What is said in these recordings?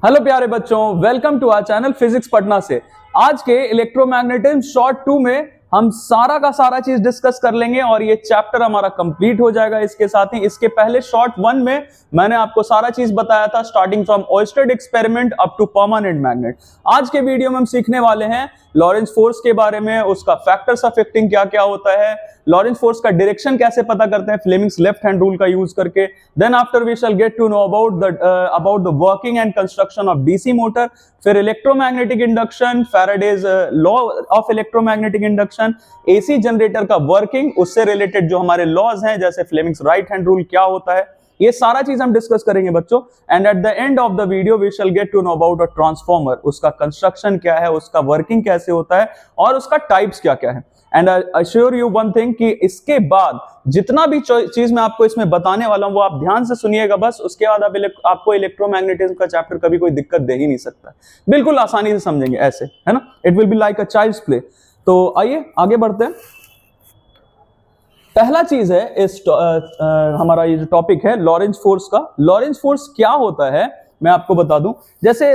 Hello प्यारे बच्चों, welcome to our channel physics Patna से। आज के इलेक्ट्रोमैग्नेटिज्म शॉर्ट 2 में हम सारा का सारा चीज डिस्कस कर लेंगे और ये चैप्टर हमारा कंप्लीट हो जाएगा। इसके साथ ही इसके पहले शॉर्ट 1 में मैंने आपको सारा चीज बताया था, starting from Oersted experiment up to permanent magnet. आज के वीडियो में हम सीखने वाले हैं लॉरेंज फोर्स के बारे में, उसका फैक्टर्स अफेक्टिंग क्या क्या होता है, लॉरेंज फोर्स का डायरेक्शन कैसे पता करते हैं फ्लेमिंग्स लेफ्ट हैंड रूल का यूज करके। Then after we shall get to know about the working and construction of DC motor, फिर electromagnetic induction, Faraday's law of electromagnetic induction, AC generator का working, उससे related जो हमारे laws हैं जैसे Fleming's right hand rule क्या होता है, ये सारा चीज हम डिस्कस करेंगे बच्चों। And at the end of the video we shall get to know about a transformer, उसका कंस्ट्रक्शन क्या है, उसका वर्किंग कैसे होता है और उसका टाइप्स क्या क्या है। And I assure you one thing कि इसके बाद जितना भी चीज मैं आपको इसमें बताने वाला हूं वो आप ध्यान से सुनिएगा बस, उसके बाद आपको इलेक्ट्रोमैग्नेटिज्म का चैप्टर कभी कोई दिक्कत दे ही नहीं सकता, बिल्कुल आसानी से समझेंगे ऐसे, है ना। It will be like a child's play. तो आइए आगे बढ़ते हैं। पहला चीज है इस हमारा ये जो टॉपिक है लॉरेंज फोर्स का। लॉरेंज फोर्स क्या होता है मैं आपको बता दूं। जैसे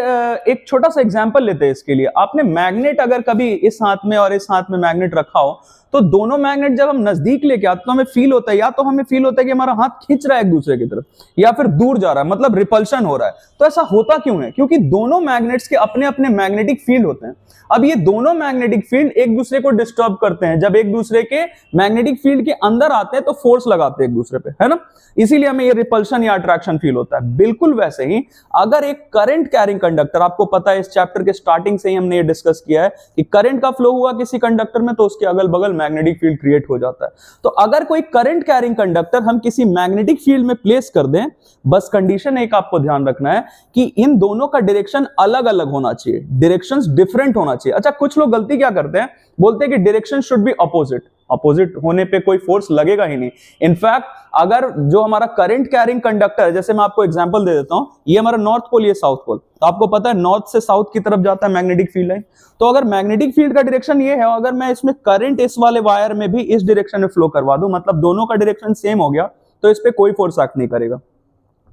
एक छोटा सा एग्जांपल लेते हैं इसके लिए। आपने मैग्नेट अगर कभी इस हाथ में और इस हाथ में मैग्नेट रखा हो तो दोनों मैग्नेट जब हम नजदीक लेके आते तो हमें फील होता है, या तो हमें फील होता है कि हमारा हाथ खींच रहा है एक दूसरे की तरफ, या फिर दूर जा रहा है, मतलब रिपल्शन हो रहा है। तो ऐसा होता क्यों है? क्योंकि दोनों मैग्नेट्स के अपने अपने मैग्नेटिक फील्ड होते हैं। अब ये दोनों मैग्नेटिक फील्ड एक दूसरे को डिस्टर्ब करते हैं। जब एक दूसरे के मैग्नेटिक फील्ड के अंदर आते हैं तो फोर्स लगाते हैं एक दूसरे पे, है ना। इसीलिए हमें ये रिपल्शन या अट्रैक्शन फील होता है। बिल्कुल वैसे ही अगर एक करंट कैरिंग कंडक्टर, आपको पता है इस चैप्टर के स्टार्टिंग से ही हमने ये डिस्कस किया है कि करंट का फ्लो हुआ किसी कंडक्टर में तो उसके अगल बगल मैग्नेटिक फील्ड क्रिएट हो जाता है। तो अगर कोई करंट कैरिंग कंडक्टर हम किसी मैग्नेटिक फील्ड में प्लेस कर दें, बस कंडीशन एक आपको ध्यान रखना है कि इन दोनों का डायरेक्शन अलग अलग होना चाहिए, डायरेक्शंस डिफरेंट होना चाहिए। अच्छा, कुछ लोग गलती क्या करते हैं, बोलते हैं कि direction should be opposite. Opposite होने पे कोई फोर्स लगेगा ही नहीं। इनफैक्ट अगर जो हमारा करंट कैरिंग कंडक्टर है, जैसे मैं आपको एग्जांपल दे देता हूं, ये हमारा नॉर्थ पोल, ये साउथ पोल, तो आपको पता है नॉर्थ से साउथ की तरफ जाता है मैग्नेटिक फील्ड लाइन। तो अगर मैग्नेटिक फील्ड का डायरेक्शन ये है, अगर मैं इसमें करंट इस वाले वायर में भी इस डायरेक्शन में फ्लो करवा दूं, मतलब दोनों का डायरेक्शन सेम हो गया, तो इस पे कोई फोर्स एक्ट नहीं करेगा।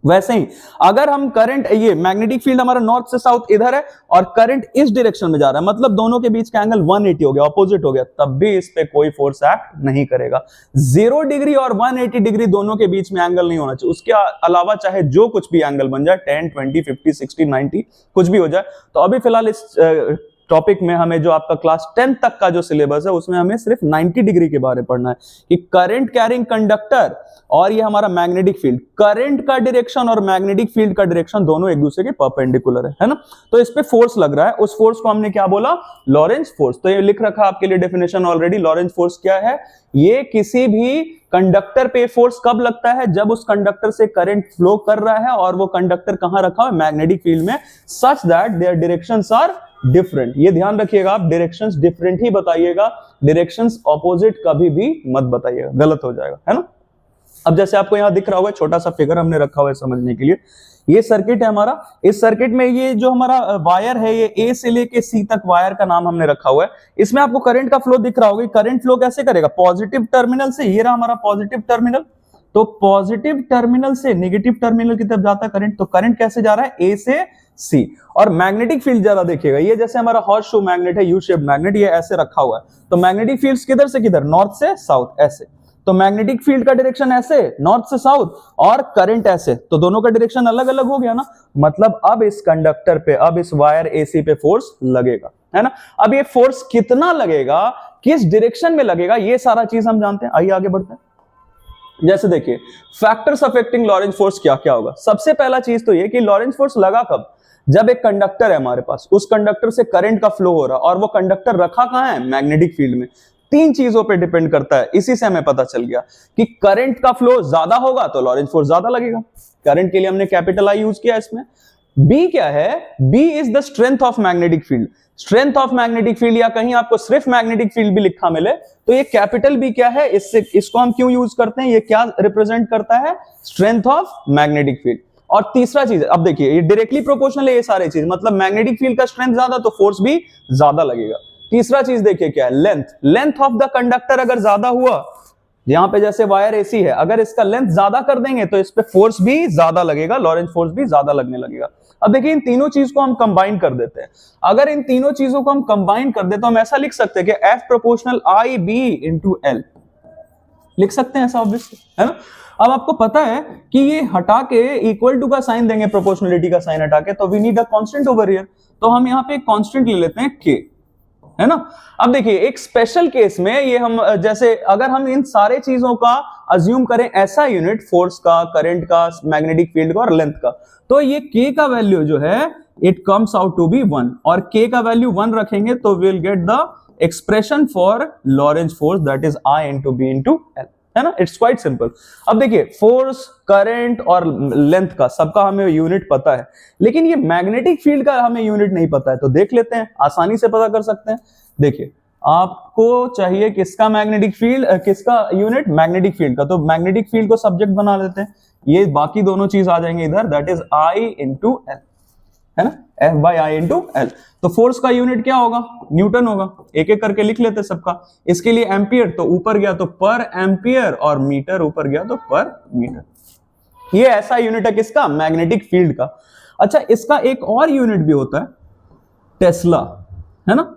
वैसे ही अगर हम करंट, ये मैग्नेटिक फील्ड हमारा नॉर्थ से साउथ इधर है और करंट इस डायरेक्शन में जा रहा है, मतलब दोनों के बीच का एंगल 180 हो गया, ऑपोजिट हो गया, तब भी इस पे कोई फोर्स एक्ट नहीं करेगा। 0 डिग्री और 180 डिग्री दोनों के बीच में एंगल नहीं होना चाहिए। उसके अलावा चाहे जो कुछ भी एंगल बन जाए, 10, 20, 50, 60, 90 कुछ भी हो जाए। तो अभी फिलहाल इस टॉपिक में हमें जो आपका क्लास 10 तक का जो सिलेबस है उसमें हमें सिर्फ 90 डिग्री के बारे में पढ़ना है कि करंट कैरिंग कंडक्टर और ये हमारा मैग्नेटिक फील्ड, करंट का डायरेक्शन और मैग्नेटिक फील्ड का डायरेक्शन दोनों एक दूसरे के परपेंडिकुलर है ना। तो इस पे फोर्स लग रहा है, उस फोर्स को हमने क्या बोला? Lorentz force. तो ये लिख रखा आपके लिए डेफिनेशन ऑलरेडी। लॉरेंज फोर्स क्या है? ये किसी भी कंडक्टर पे फोर्स कब लगता है? जब उस कंडक्टर से करंट फ्लो कर रहा है और वो कंडक्टर कहां रखा है? मैग्नेटिक फील्ड में, such that their directions are different. ये ध्यान रखिएगा, आप डायरेक्शंस डिफरेंट ही बताइएगा, डायरेक्शंस ऑपोजिट कभी भी मत बताइएगा, गलत हो जाएगा, है ना। अब जैसे आपको यहां दिख रहा होगा, छोटा सा फिगर हमने रखा हुआ है समझने के लिए। ये सर्किट है हमारा। इस सर्किट में ये जो हमारा वायर है, ये ए से लेके सी तक वायर का नाम हमने रखा हुआ है। इसमें आपको करंट का फ्लो दिख रहा होगा। करंट फ्लो कैसे करेगा? पॉजिटिव टर्मिनल से, ये रहा हमारा पॉजिटिव टर्मिनल, तो पॉजिटिव टर्मिनल से नेगेटिव टर्मिनल की तरफ जाता है करंट। तो करंट कैसे जा रहा है? ए से सी। और मैग्नेटिक फील्ड जरा देखिएगा, ये जैसे हमारा हॉर्स शू मैग्नेट है, यू शेप मैग्नेट, ये ऐसे रखा हुआ है। तो मैग्नेटिक फील्ड्स किधर से किधर? नॉर्थ से साउथ, ऐसे। तो मैग्नेटिक फील्ड का डायरेक्शन ऐसे, नॉर्थ से साउथ, और करंट ऐसे, तो दोनों का डायरेक्शन अलग अलग हो गया ना। मतलब अब इस कंडक्टर पे, अब इस वायर एसी पे फोर्स लगेगा, है ना। अब ये फोर्स कितना लगेगा, किस डायरेक्शन में लगेगा, ये सारा चीज हम जानते हैं। आइए आगे बढ़ते हैं। जैसे देखिए फैक्टर्स अफेक्टिंग लॉरेंज फोर्स क्या क्या होगा। सबसे पहला चीज तो ये कि लॉरेंज फोर्स लगा कब? जब एक कंडक्टर है हमारे पास, उस कंडक्टर से करंट का फ्लो हो रहा और वो कंडक्टर रखा कहां है? मैग्नेटिक फील्ड में। 3 चीजों पे डिपेंड करता है। इसी से हमें पता चल गया कि करंट का फ्लो ज्यादा होगा तो लॉरेंज फोर्स ज्यादा लगेगा। करंट के लिए हमने कैपिटल आई यूज किया इसमें। बी क्या है? B is the strength of magnetic field. Strength of magnetic field, या कहीं आपको सिर्फ मैग्नेटिक फील्ड भी लिखा मिले तो ये कैपिटल बी क्या है? इसको हम क्यों यूज करते हैं? ये क्या रिप्रेजेंट करता है? Strength of magnetic field. और तीसरा चीज, अब देखिए ये डायरेक्टली प्रोपोर्शनल है ये सारे चीज, मतलब मैग्नेटिक फील्ड का स्ट्रेंथ ज्यादा तो फोर्स भी ज्यादा लगेगा। तीसरा चीज देखिए क्या है? Length. Length of the conductor अगर ज्यादा हुआ, यहां पे जैसे वायर एसी है, अगर इसका लेंथ ज्यादा कर देंगे तो इस पे फोर्स भी ज्यादा लगेगा, लॉरेंज फोर्स भी ज्यादा लगने लगेगा। अब देखिए इन तीनों चीज को हम कंबाइन कर देते हैं। अगर इन तीनों चीजों को हम कंबाइन कर दे तो हम ऐसा लिख सकते हैं कि F proportional I B into L, लिख सकते हैं ऐसा ऑब्वियसली, है ना। अब आपको पता है कि ये हटा के इक्वल टू का साइन देंगे, प्रोपोर्शनलिटी का साइन हटा के, तो we need a constant over here, तो हम यहाँ पे एक कांस्टेंट ले लेते हैं K, है ना। अब देखिए एक स्पेशल केस में ये हम जैसे अगर हम इन सारे चीजों का अज्यूम करें ऐसा यूनिट, फोर्स का, करंट का, मैग्नेटिक फील्ड का और लेंथ का, तो ये K का वैल्यू जो है it comes out to be 1, और K का वैल्यू 1 रखेंगे तो will get the expression for Lorentz force that is I into B into L, है ना। It's quite simple. अब देखिए फोर्स, करंट और लेंथ का सबका हमें यूनिट पता है, लेकिन ये मैग्नेटिक फील्ड का हमें यूनिट नहीं पता है, तो देख लेते हैं, आसानी से पता कर सकते हैं। देखिए आपको चाहिए किसका मैग्नेटिक फील्ड, किसका यूनिट, मैग्नेटिक फील्ड का, तो मैग्नेटिक फील्ड को सब्जेक्ट बना लेते हैं, ये बाकी दोनों चीज आ जाएंगे इधर, that is I into L, है ना, F by I into L। तो फोर्स का यूनिट क्या होगा, न्यूटन होगा, एक एक करके लिख लेते सबका। इसके लिए एम्पियर, तो ऊपर गया तो पर एम्पियर, और मीटर ऊपर गया तो पर मीटर। ये ऐसा यूनिट है किसका, मैग्नेटिक फील्ड का। अच्छा इसका एक और यूनिट भी होता है टेस्ला, है ना,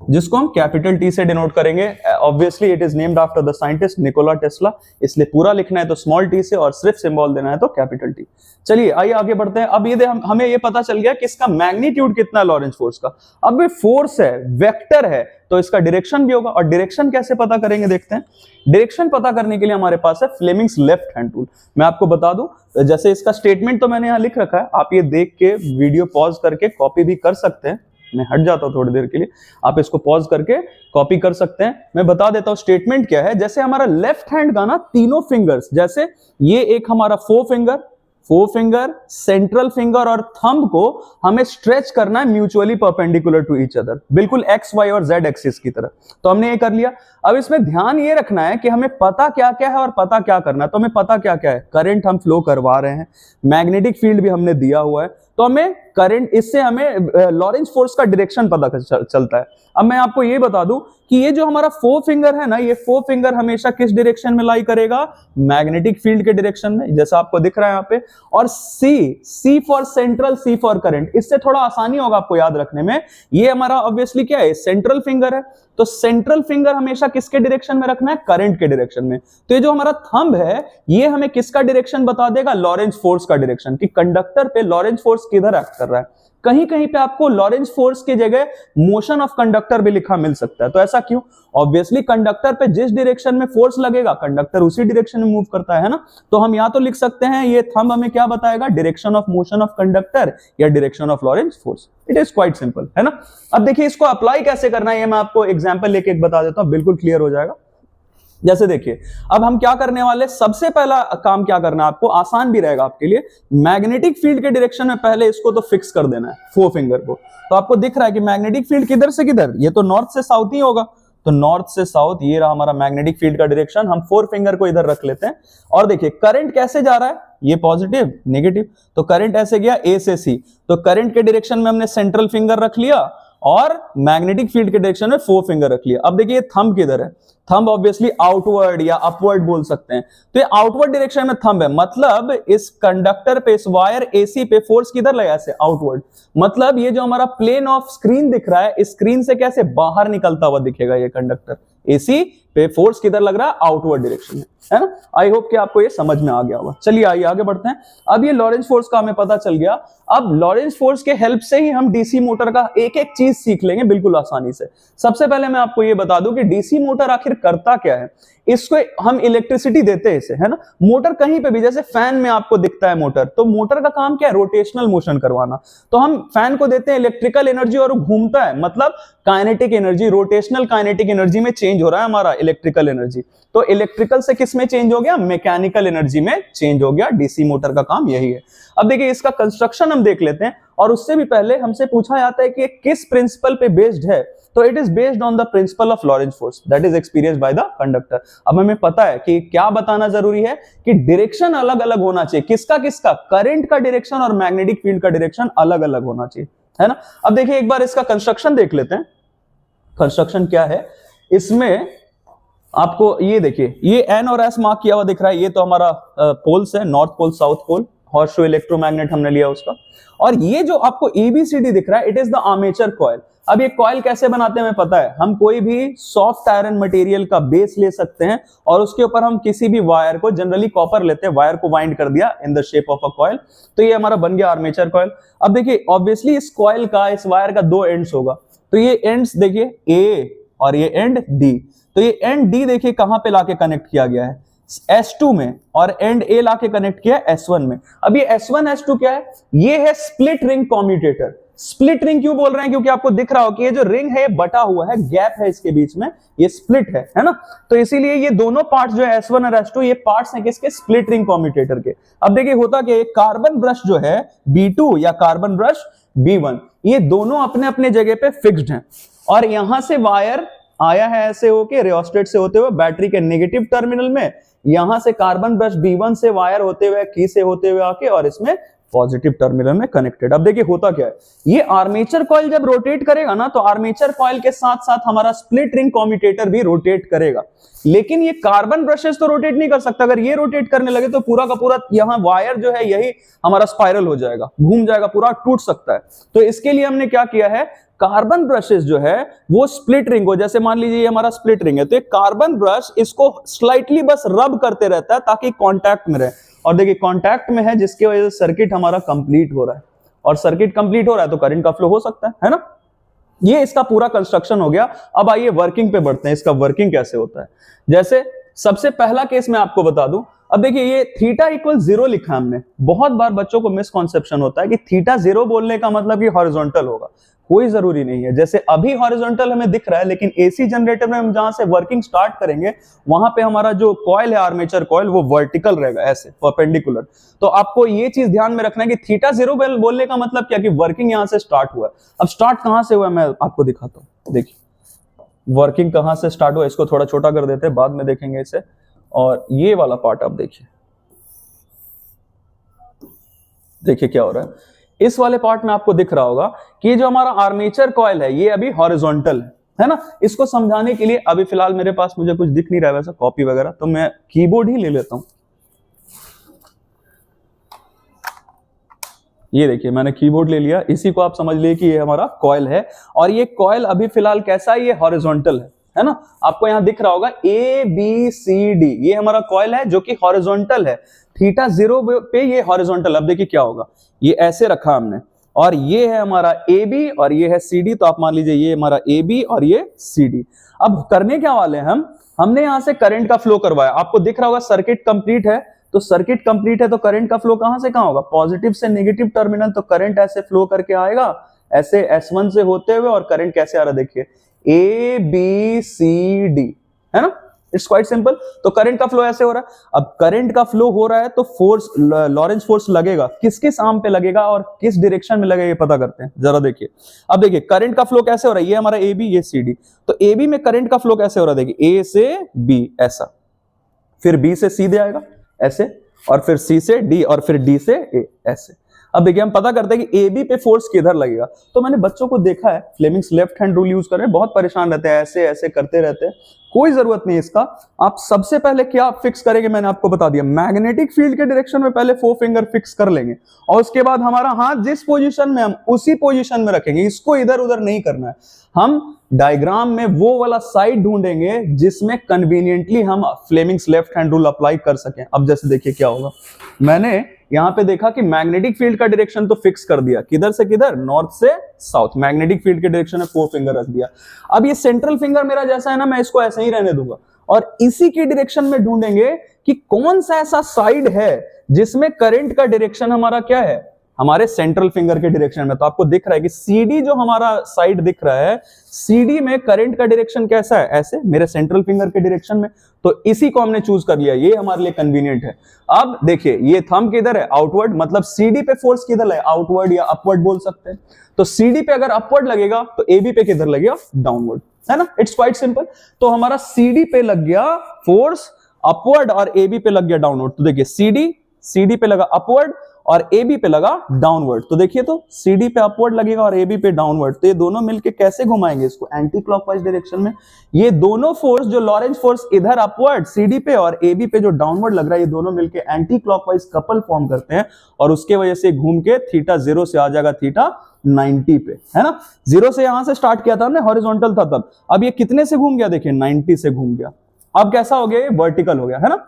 जिसको हम कैपिटल T से डिनोट करेंगे। Obviously it is named after the scientist Nikola Tesla, इसलिए पूरा लिखना है तो स्मॉल t से और सिर्फ सिंबल देना है तो कैपिटल T। चलिए आइए आगे बढ़ते हैं। अब ये हमें ये पता चल गया कि इसका मैग्नीट्यूड कितना है लॉरेंज फोर्स का। अब ये फोर्स है, वेक्टर है, तो इसका डायरेक्शन भी होगा, और डायरेक्शन कैसे पता करेंगे देखते हैं। डायरेक्शन पता करने के लिए हमारे पास है फ्लेमिंग्स लेफ्ट हैंड टूल। मैं आपको बता दूं, जैसे इसका स्टेटमेंट तो मैंने यहां लिख रखा है, आप ये देख के वीडियो पॉज करके कॉपी भी कर सकते हैं। मैं हट जाता हूं थोड़ी देर के लिए, आप इसको पॉज करके कॉपी कर सकते हैं। मैं बता देता हूं स्टेटमेंट क्या है। जैसे हमारा लेफ्ट हैंड का ना तीनों फिंगर्स, जैसे ये एक हमारा फोर फिंगर, सेंट्रल फिंगर और थंब को हमें स्ट्रेच करना है mutually perpendicular to each other, बिल्कुल एक्स वाई और जेड एक्सिस की तरह। तो हमने ये कर लिया। अब इसमें ध्यान ये रखना है कि हमें पता क्या क्या है और पता क्या करना है। तो हमें पता क्या क्या है, करंट हम फ्लो करवा रहे हैं, मैग्नेटिक फील्ड भी हमने दिया हुआ है, तो हमें करंट, इससे हमें लॉरेंज फोर्स का डायरेक्शन पता चलता है। अब मैं आपको ये बता दूं कि ये जो हमारा फोर फिंगर है ना, ये फोर फिंगर हमेशा किस डायरेक्शन में लाई करेगा, मैग्नेटिक फील्ड के डायरेक्शन में, जैसा आपको दिख रहा है यहाँ पे। और C for central, C for current, इससे थोड़ा आसानी होगा आपको याद रखने में। ये हमारा ऑब्वियसली क्या है, सेंट्रल फिंगर है, तो सेंट्रल फिंगर हमेशा किसके डायरेक्शन में रखना है, करंट के डायरेक्शन में। तो ये जो हमारा थंब है, ये हमें किसका डायरेक्शन बता देगा, लॉरेंज फोर्स का डायरेक्शन, कि कंडक्टर पे लॉरेंज फोर्स किधर एक्ट कर रहा है। कहीं कहीं पे आपको लॉरेंज फोर्स की जगह मोशन ऑफ कंडक्टर भी लिखा मिल सकता है। तो ऐसा क्यों, ऑब्वियसली कंडक्टर पे जिस डायरेक्शन में फोर्स लगेगा, कंडक्टर उसी डायरेक्शन में मूव करता है ना। तो हम या तो लिख सकते हैं, ये थंब हमें क्या बताएगा, direction of motion of conductor या direction of Lorentz force. It is quite simple, है ना। अब देखिए इसको अप्लाई कैसे करना है, ये मैं आपको एग्जांपल लेके एक बता देता हूं, बिल्कुल क्लियर हो जाएगा। जैसे देखिए अब हम क्या करने वाले, सबसे पहला काम क्या करना है आपको, आसान भी रहेगा आपके लिए, मैग्नेटिक फील्ड के डायरेक्शन में पहले इसको तो फिक्स कर देना है, फोर फिंगर को। तो आपको दिख रहा है कि मैग्नेटिक फील्ड किधर से किधर, ये तो नॉर्थ से साउथ ही होगा, तो नॉर्थ से साउथ ये रहा हमारा मैग्नेटिक फील्ड का डायरेक्शन। हम फोर फिंगर को इधर रख लेते हैं, और देखिए करंट कैसे जा रहा है, ये पॉजिटिव नेगेटिव, तो करंट ऐसे गया ए से सी, तो करंट के डायरेक्शन में हमने सेंट्रल फिंगर रख लिया और मैग्नेटिक फील्ड के डायरेक्शन में फोर फिंगर रख लिया। अब देखिए थंब किधर है, थंब ऑब्वियसली आउटवर्ड या अपवर्ड बोल सकते हैं, तो ये आउटवर्ड डायरेक्शन में थंब है, मतलब इस कंडक्टर पे, इस वायर एसी पे फोर्स किधर लगा, ऐसे आउटवर्ड। मतलब ये जो हमारा प्लेन ऑफ स्क्रीन दिख रहा है, इस स्क्रीन से कैसे बाहर निकलता हुआ दिखेगा ये कंडक्टर, एसी पे फोर्स किधर लग रहा है, आउटवर्ड डायरेक्शन में, है ना। आई होप कि आपको ये समझ में आ गया होगा। चलिए आइए आगे बढ़ते हैं। अब ये लॉरेंज फोर्स का हमें पता चल गया। अब लॉरेंज फोर्स के हेल्प से ही हम डीसी मोटर का एक एक चीज सीख लेंगे बिल्कुल आसानी से। सबसे पहले मैं आपको ये बता दूं कि डीसी मोटर आखिर करता क्या है। इसको हम इलेक्ट्रिसिटी देते हैं इसे, है ना। मोटर कहीं पे भी, जैसे फैन में आपको दिखता है मोटर, तो मोटर का काम क्या है, रोटेशनल मोशन करवाना। तो हम फैन को देते हैं इलेक्ट्रिकल एनर्जी और वो घूमता है, मतलब kinetic energy, rotational kinetic energy में चेंज हो रहा है हमारा इलेक्ट्रिकल एनर्जी। तो इलेक्ट्रिकल से किस में चेंज हो गया, मैकेनिकल एनर्जी में चेंज हो गया। डीसी मोटर का काम यही है। अब देखिए इसका कंस्ट्रक्शन हम देख लेते हैं, और उससे भी पहले हमसे पूछा जाता है कि किस प्रिंसिपल पे बेस्ड है। तो it is based on the principle of Lorentz force that is experienced by the conductor. अब हमें पता है कि क्या बताना जरूरी है, कि डायरेक्शन अलग अलग होना चाहिए, किसका किसका, करंट का डायरेक्शन और मैग्नेटिक फील्ड का डायरेक्शन अलग अलग होना चाहिए, है ना। अब देखिए एक बार इसका कंस्ट्रक्शन देख लेते हैं। कंस्ट्रक्शन क्या है इसमें, आपको ये देखिए, ये एन और एस मार्क किया हुआ दिख रहा है, ये तो हमारा पोल्स है, north pole south pole, horseshoe electromagnet हमने लिया उसका। और ये जो आपको ABCD दिख रहा है, it is the armature coil. अब ये कॉइल कैसे बनाते हैं हमें पता है, हम कोई भी सॉफ्ट आयरन मटेरियल का बेस ले सकते हैं और उसके ऊपर हम किसी भी वायर को, जनरली कॉपर लेते हैं, वायर को वाइंड कर दिया in the shape of a coil, तो ये हमारा बन गया आर्मेचर कॉइल। अब देखिए ऑब्वियसली इस कॉइल का, इस वायर का 2 एंड्स होगा, तो ये एंड्स देखिए A और ये एंड D, तो ये एंड D देखिए कहां पे लाके कनेक्ट किया गया है, S2 में, और एंड A लाके कनेक्ट किया है S1 में। अब ये S1 S2 क्या है, ये है split ring commutator. Split ring क्यों बोल रहे हैं, क्योंकि आपको दिख रहा हो कि ये जो रिंग है बटा हुआ है, गैप है इसके बीच में, ये स्प्लिट है ना, तो इसीलिए ये दोनों पार्ट्स जो है S1 और S2, ये पार्ट्स हैं किसके, स्प्लिट रिंग कम्यूटेटर के। अब देखिए होता कि कार्बन ब्रश जो है B2 या कार्बन ब्रश B1, ये दोनों अपने अपने जगह पे फिक्स्ड हैं, और यहां से वायर आया है ऐसे होके रियोस्टेट से होते हुए बैटरी के नेगेटिव टर्मिनल में, यहां से कार्बन ब्रश B1 से वायर होते हुए, की से होते हुए आके और इसमें पॉजिटिव टर्मिनल में कनेक्टेड। अब देखिए होता क्या है, ये आर्मेचर कॉइल जब रोटेट करेगा ना, तो आर्मेचर कॉइल के साथ साथ हमारा स्प्लिट रिंग कम्यूटेटर भी रोटेट करेगा, लेकिन ये कार्बन ब्रशेस तो रोटेट नहीं कर सकता। अगर ये रोटेट करने लगे तो पूरा का पूरा यहाँ वायर जो है यही हमारा स्पाइरल हो जाएगा, घूम जाएगा, पूरा टूट सकता है। तो इसके लिए हमने क्या किया है, कार्बन ब्रशेस जो है वो स्प्लिट रिंग हो, जैसे मान लीजिए ये हमारा स्प्लिट रिंग है, तो एक कार्बन ब्रश इसको स्लाइटली बस रब करते रहता है ताकि कांटेक्ट में रहे, और देखिए कांटेक्ट में है, जिसकी वजह से सर्किट हमारा कंप्लीट हो रहा है, और सर्किट कंप्लीट हो रहा है तो करंट का फ्लो हो सकता है ना। ये इसका पूरा कंस्ट्रक्शन हो गया। अब आइए वर्किंग पे बढ़ते हैं, इसका वर्किंग कैसे होता है। जैसे सबसे पहला केस मैं आपको बता दूं, अब देखिए ये थीटा इक्वल 0 लिखा है हमने। बहुत बार बच्चों को मिसकॉन्सेप्शन होता है कि थीटा 0 बोलने का मतलब कि हॉरिजॉन्टल होगा, कोई जरूरी नहीं है। जैसे अभी हॉरिजॉन्टल हमें दिख रहा है, लेकिन एसी जनरेटर में हम जहां से वर्किंग स्टार्ट करेंगे वहां पे हमारा जो कॉइल है, आर्मेचर कॉइल, वो वर्टिकल रहेगा, ऐसे परपेंडिकुलर। तो आपको ये चीज ध्यान में रखना है कि थीटा 0 बोलने का मतलब क्या, कि वर्किंग यहां से स्टार्ट हुआ है। अब स्टार्ट कहां से हुआ मैं आपको दिखाता हूं। देखिए वर्किंग कहां से स्टार्ट हुआ, इसको थोड़ा छोटा कर देते हैं, बाद में देखेंगे इसे। और ये वाला पार्ट आप देखिए, देखिए क्या हो रहा है। इस वाले पार्ट में आपको दिख रहा होगा कि ये जो हमारा आर्मेचर कॉइल है ये अभी हॉरिजॉन्टल है ना। इसको समझाने के लिए अभी फिलहाल मेरे पास मुझे कुछ दिख नहीं रहा है वैसा कॉपी वगैरह, तो मैं कीबोर्ड ही ले लेता हूं। ये देखिए मैंने कीबोर्ड ले लिया, इसी को आप समझ लिए कि ये हमारा कॉइल है, और ये कॉइल अभी फिलहाल कैसा है, ये हॉरिजॉन्टल है ना। आपको यहां दिख रहा होगा ABCD, ये हमारा कॉइल है जो कि हॉरिजॉन्टल है। थीटा 0 पे ये हॉरिजॉन्टल। अब देखिए क्या होगा, ये ऐसे रखा हमने, और ये है हमारा AB और ये है CD, तो आप मान लीजिए ये हमारा AB और ये CD। अब करने क्या वाले हैं हमने यहां से करंट का फ्लो करवाया। आपको दिख रहा होगा सर्किट कंप्लीट है, तो सर्किट कंप्लीट है तो करंट का फ्लो कहां से कहां होगा, पॉजिटिव से नेगेटिव टर्मिनल। तो करंट ऐसे फ्लो करके आएगा, ऐसे S1 से होते हुए, और करंट कैसे आ रहा है देखिए, ABCD, है ना। It's quite simple. तो करंट का फ्लो ऐसे हो रहा है। अब करंट का फ्लो हो रहा है तो फोर्स, लॉरेंस फोर्स लगेगा, किस किस आर्म पे लगेगा और किस डायरेक्शन में लगेगा ये पता करते हैं जरा। देखिए अब देखिए करंट का फ्लो कैसे हो रहा है, ये हमारा AB, ये CD। तो AB में करंट का फ्लो कैसे हो रहा है, देखिए A से B ऐसा, फिर B से C दे आएगा ऐसे, और फिर C से D, और फिर D से A ऐसे। अब देखिए हम पता करते हैं कि AB पे फोर्स किधर लगेगा। तो मैंने बच्चों को देखा है Fleming's left hand rule use कर रहे हैं, बहुत परेशान रहते हैं, ऐसे ऐसे करते रहते हैं, कोई जरूरत नहीं इसका। आप सबसे पहले क्या फिक्स करेंगे, मैंने आपको बता दिया, मैग्नेटिक फील्ड के डायरेक्शन में पहले 4 फिंगर फिक्स कर लेंगे, और उसके बाद हमारा हाथ जिस पोजीशन में, हम उसी पोजीशन में रखेंगे, इसको इधर उधर नहीं करना है। हम डायग्राम में वो वाला साइड ढूंढेंगे जिसमें कन्वीनियंटली हम Fleming's left hand rule apply कर सकें। अब जैसे देखिए क्या होगा, मैंने यहां पे देखा कि मैग्नेटिक फील्ड का डायरेक्शन तो फिक्स कर दिया, किधर से किधर, नॉर्थ से साउथ, मैग्नेटिक फील्ड के डायरेक्शन में 4 फिंगर रख दिया। अब ये सेंट्रल फिंगर मेरा जैसा है ना, मैं इसको ऐसे ही रहने दूंगा, और इसी की डायरेक्शन में ढूंढेंगे कि कौन सा ऐसा साइड है जिसमें करंट का डायरेक्शन हमारा क्या है, हमारे सेंट्रल फिंगर के डायरेक्शन में। तो आपको दिख रहा है कि CD जो हमारा साइड दिख रहा है, CD में करंट का डायरेक्शन कैसा है, ऐसे मेरे सेंट्रल फिंगर के डायरेक्शन में। तो इसी को हमने चूज कर लिया, ये हमारे लिए कन्वीनियंट है। अब देखिए ये थंब किधर है, आउटवर्ड, मतलब CD पे फोर्स किधर है, आउटवर्ड या अपवर्ड बोल सकते हैं। तो CD पे अगर अपवर्ड लगेगा तो AB पे किधर लगेगा, डाउनवर्ड, है ना। It's quite simple. तो हमारा CD पे लग गया फोर्स अपवर्ड और AB पे लग गया डाउनवर्ड। तो देखिए CD पे लगा अपवर्ड और AB पे लगा डाउनवर्ड, तो देखिए तो CD पे अपवर्ड लगेगा और AB पे डाउनवर्ड, तो ये दोनों मिलके कैसे घुमाएंगे इसको, एंटी क्लॉकवाइज डायरेक्शन में। ये दोनों फोर्स, जो लॉरेंज फोर्स इधर अपवर्ड CD पे और AB पे जो डाउनवर्ड लग रहा है, ये दोनों मिलके एंटी क्लॉकवाइज कपल फॉर्म करते हैं और उसके वजह से घूम के थीटा 0 से आ जाएगा थीटा 90 पे, है ना। 0 से यहां से स्टार्ट किया था हमने, हॉरिजॉन्टल था तब, अब ये कितने से घूम गया, देखिए 90 से घूम गया। अब कैसा हो गया, ये वर्टिकल हो गया, है ना।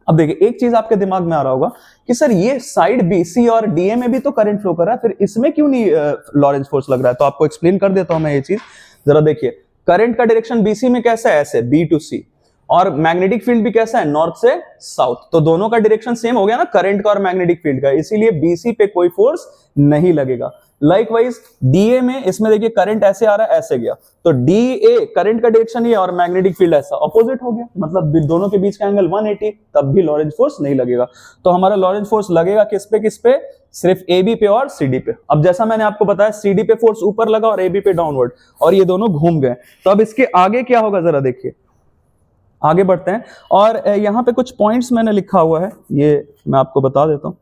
अब देखिए एक चीज आपके दिमाग में आ रहा होगा कि सर ये साइड BC और DA में भी तो करंट फ्लो कर रहा है, फिर इसमें क्यों नहीं लॉरेंज फोर्स लग रहा है। तो आपको एक्सप्लेन कर देता हूं मैं ये चीज, जरा देखिए। करंट का डायरेक्शन BC में कैसा है, ऐसे B to C, और मैग्नेटिक फील्ड भी कैसा है, नॉर्थ से साउथ, तो दोनों का डायरेक्शन सेम हो गया ना, करंट का और मैग्नेटिक फील्ड का, इसीलिए BC पे कोई फोर्स नहीं लगेगा। लाइकवाइज DA में, इसमें देखिए करंट ऐसे आ रहा है, ऐसे गया, तो DA करंट का डायरेक्शन ये और मैग्नेटिक फील्ड ऐसा ऑपोजिट हो गया, मतलब दोनों के बीच का एंगल 180, तब भी लॉरेंज फोर्स नहीं लगेगा। तो हमारा लॉरेंज फोर्स लगेगा किस पे, सिर्फ AB पे और CD पे। अब जैसा मैंने आपको बताया, CD पे फोर्स ऊपर लगा और AB पे डाउनवर्ड, और ये दोनों घूम गए। तो अब इसके आगे क्या होगा, जरा देखिए, आगे बढ़ते हैं। और यहां पे कुछ पॉइंट्स मैंने लिखा हुआ है, ये मैं आपको बता देता हूं।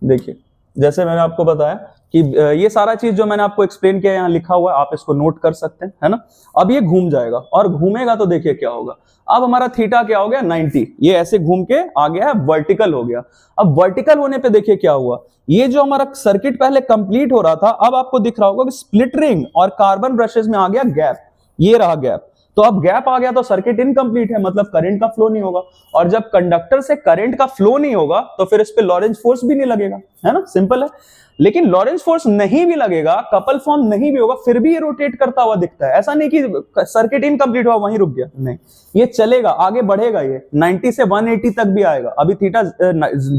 देखिए जैसे मैंने आपको बताया कि ये सारा चीज जो मैंने आपको एक्सप्लेन किया यहाँ लिखा हुआ है, आप इसको नोट कर सकते हैं, है ना। अब ये घूम जाएगा और घूमेगा तो देखिए क्या होगा। अब हमारा थीटा क्या हो गया, 90, ये ऐसे घूम के आ गया है, वर्टिकल हो गया। अब वर्टिकल होने पे देखिए क्या हुआ, ये जो हमारा सर्किट पहले कंप्लीट हो रहा था, अब आपको दिख रहा होगा कि स्प्लिट रिंग और कार्बन ब्रशेस में आ गया गैप, ये रहा गैप। तो अब गैप आ गया तो सर्किट इनकम्प्लीट है, मतलब करंट का फ्लो नहीं होगा, और जब कंडक्टर से करंट का फ्लो नहीं होगा तो फिर इस पे लॉरेंज फोर्स भी नहीं लगेगा, है ना, सिंपल है। लेकिन लॉरेंज फोर्स नहीं भी लगेगा, कपल फॉर्म नहीं भी होगा, फिर भी ये रोटेट करता हुआ दिखता है। ऐसा नहीं कि सर्किट इनकम्प्लीट हुआ वहीं रुक गया, नहीं, ये चलेगा, आगे बढ़ेगा, ये 90 से 180 तक भी आएगा। अभी थीटा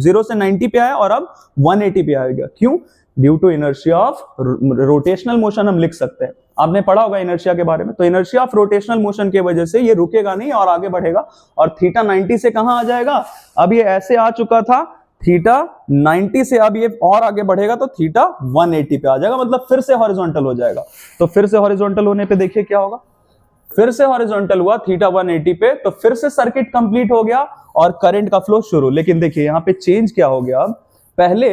0 से 90 पे आया और अब 180 पे आएगा, क्यों, due to inertia of rotational motion हम लिख सकते हैं। आपने पढ़ा होगा इनर्शिया के बारे में, तो इनर्शिया ऑफ रोटेशनल मोशन की वजह से ये रुकेगा नहीं और आगे बढ़ेगा, और थीटा 90 से कहां आ जाएगा, अब ये ऐसे आ चुका था, थीटा 90 से अब ये और आगे बढ़ेगा तो थीटा 180 पे आ जाएगा, मतलब फिर से हॉरिजॉन्टल हो जाएगा। तो फिर से हॉरिजॉन्टल होने पे देखिए क्या होगा, फिर से हॉरिजॉन्टल हुआ थीटा 180 पे, तो फिर से सर्किट कंप्लीट हो गया और करंट का फ्लो शुरू। लेकिन देखिए यहाँ पे चेंज क्या हो गया, अब पहले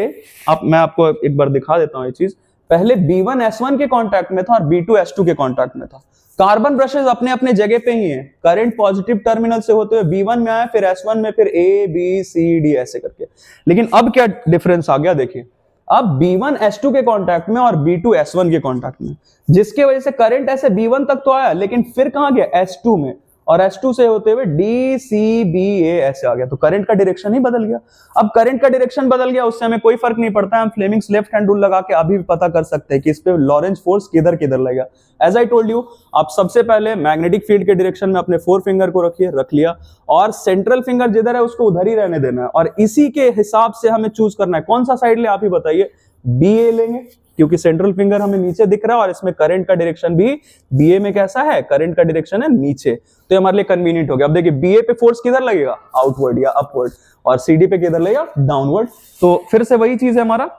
मैं आपको एक बार दिखा देता हूं ये चीज। पहले B1 S1 के कांटेक्ट में था और B2 S2 के कांटेक्ट में था। कार्बन ब्रशेस अपने अपने जगह पे ही हैं, करंट पॉजिटिव टर्मिनल से होते हुए B1 में आया, फिर S1 में, फिर A B C D ऐसे करके। लेकिन अब क्या डिफरेंस आ गया, देखिए अब B1 S2 के कांटेक्ट में और B2 S1 के कांटेक्ट में, जिसके वजह से करंट ऐसे B1 तक तो आया, लेकिन फिर कहां गया, S2 में, और S2 से होते हुए D C B A ऐसे आ गया, तो करंट का डायरेक्शन ही बदल गया। अब करंट का डायरेक्शन बदल गया, उससे हमें कोई फर्क नहीं पड़ता है, हम फ्लेमिंग्स लेफ्ट हैंड रूल लगा के अभी भी पता कर सकते हैं कि इस पे लॉरेंज फोर्स किधर किधर लगेगा। एज आई टोल्ड यू, आप सबसे पहले मैग्नेटिक फील्ड के डायरेक्शन में अपने 4 फिंगर को रखिए, रख लिया, और सेंट्रल फिंगर जिधर है उसको उधर ही रहने देना है, और इसी के हिसाब से हमें चूज करना है कौन सा साइड ले, आप ही बताइए। BA लेंगे, क्योंकि सेंट्रल फिंगर हमें नीचे दिख रहा है और इसमें करंट का डायरेक्शन भी BA में कैसा है, करंट का डायरेक्शन है नीचे, तो हमारे लिए कन्वीनियंट हो गया। अब देखिए BA पे फोर्स किधर लगेगा, आउटवर्ड या अपवर्ड, और CD पे किधर लगेगा, डाउनवर्ड। तो फिर से वही चीज है, हमारा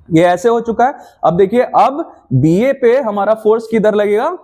ये ऐसे हो चुका है। अब देखिए, अब BA पे हमारा फोर्स किधर लगेगा,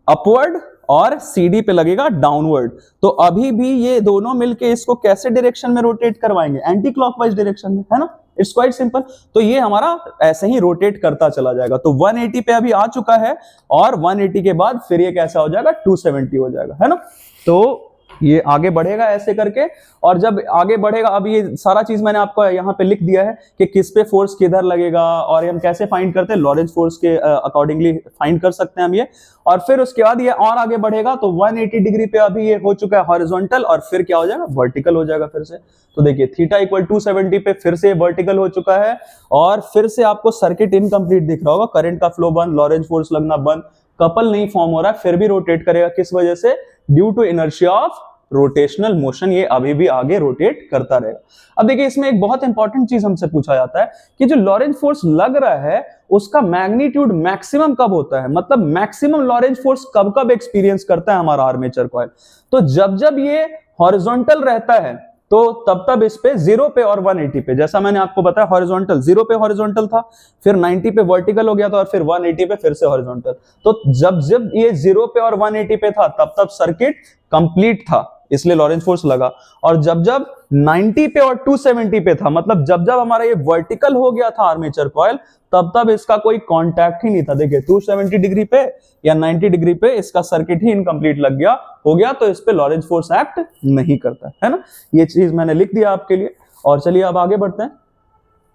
अपवर्ड, और CD पे लगेगा डाउनवर्ड। तो अभी भी ये दोनों मिलके इसको कैसे डायरेक्शन में रोटेट करवाएंगे, एंटी क्लॉकवाइज डायरेक्शन में, है ना। It's quite simple. तो ये हमारा ऐसे ही रोटेट करता चला जाएगा। तो 180 पे अभी आ चुका है, और 180 के बाद फिर ये कैसा हो जाएगा, 270 हो जाएगा, है ना। तो ये आगे बढ़ेगा ऐसे करके, और जब आगे बढ़ेगा, अब ये सारा चीज मैंने आपको यहाँ पे लिख दिया है कि किस पे फोर्स किधर लगेगा, और हम कैसे फाइंड करते हैं, लॉरेंज फोर्स के अकॉर्डिंगली फाइंड कर सकते हैं हम ये। और फिर उसके बाद ये और आगे बढ़ेगा, तो 180 डिग्री पे अभी ये हो चुका है हॉरिजॉन्टल, और फिर क्या हो जाएगा, वर्टिकल हो जाएगा फिर से। तो देखिए थीटा इक्वल 270 पे फिर से वर्टिकल हो चुका है, और फिर से आपको सर्किट इनकम्प्लीट दिख रहा होगा, करंट का फ्लो बंद, लॉरेंज फोर्स लगना बंद, कपल नहीं फॉर्म हो रहा है, फिर भी रोटेट करेगा, किस वजह से, due to inertia of rotational motion, ये अभी भी आगे रोटेट करता रहेगा। अब देखिए, इसमें एक बहुत इंपॉर्टेंट चीज हमसे पूछा जाता है कि जो लॉरेंज फोर्स लग रहा है उसका मैग्नीट्यूड मैक्सिमम कब होता है, मतलब मैक्सिमम लॉरेंज फोर्स कब कब एक्सपीरियंस करता है हमारा आर्मेचर कॉइल। तो जब जब ये हॉरिजॉन्टल रहता है तो तब इस पे 0 पे और 180 पे, जैसा मैंने आपको बताया, हॉरिजॉन्टल 0 पे हॉरिजॉन्टल था, फिर 90 पे वर्टिकल हो गया था, और फिर 180 पे फिर से हॉरिजॉन्टल। तो जब जब ये 0 पे और 180 पे था तब सर्किट कंप्लीट था, इसलिए लॉरेंज फोर्स लगा। और जब जब 90 पे और 270 पे था, मतलब जब जब हमारा ये वर्टिकल हो गया था आर्मेचर कॉइल, तब तब इसका कोई कांटेक्ट ही नहीं था। देखिए 270 डिग्री पे या 90 डिग्री पे इसका सर्किट ही इनकम्प्लीट लग गया, हो गया, तो इस पे लॉरेंज फोर्स एक्ट नहीं करता है ना। ये चीज मैंने लिख दिया आपके लिए। और चलिए अब आगे बढ़ते हैं।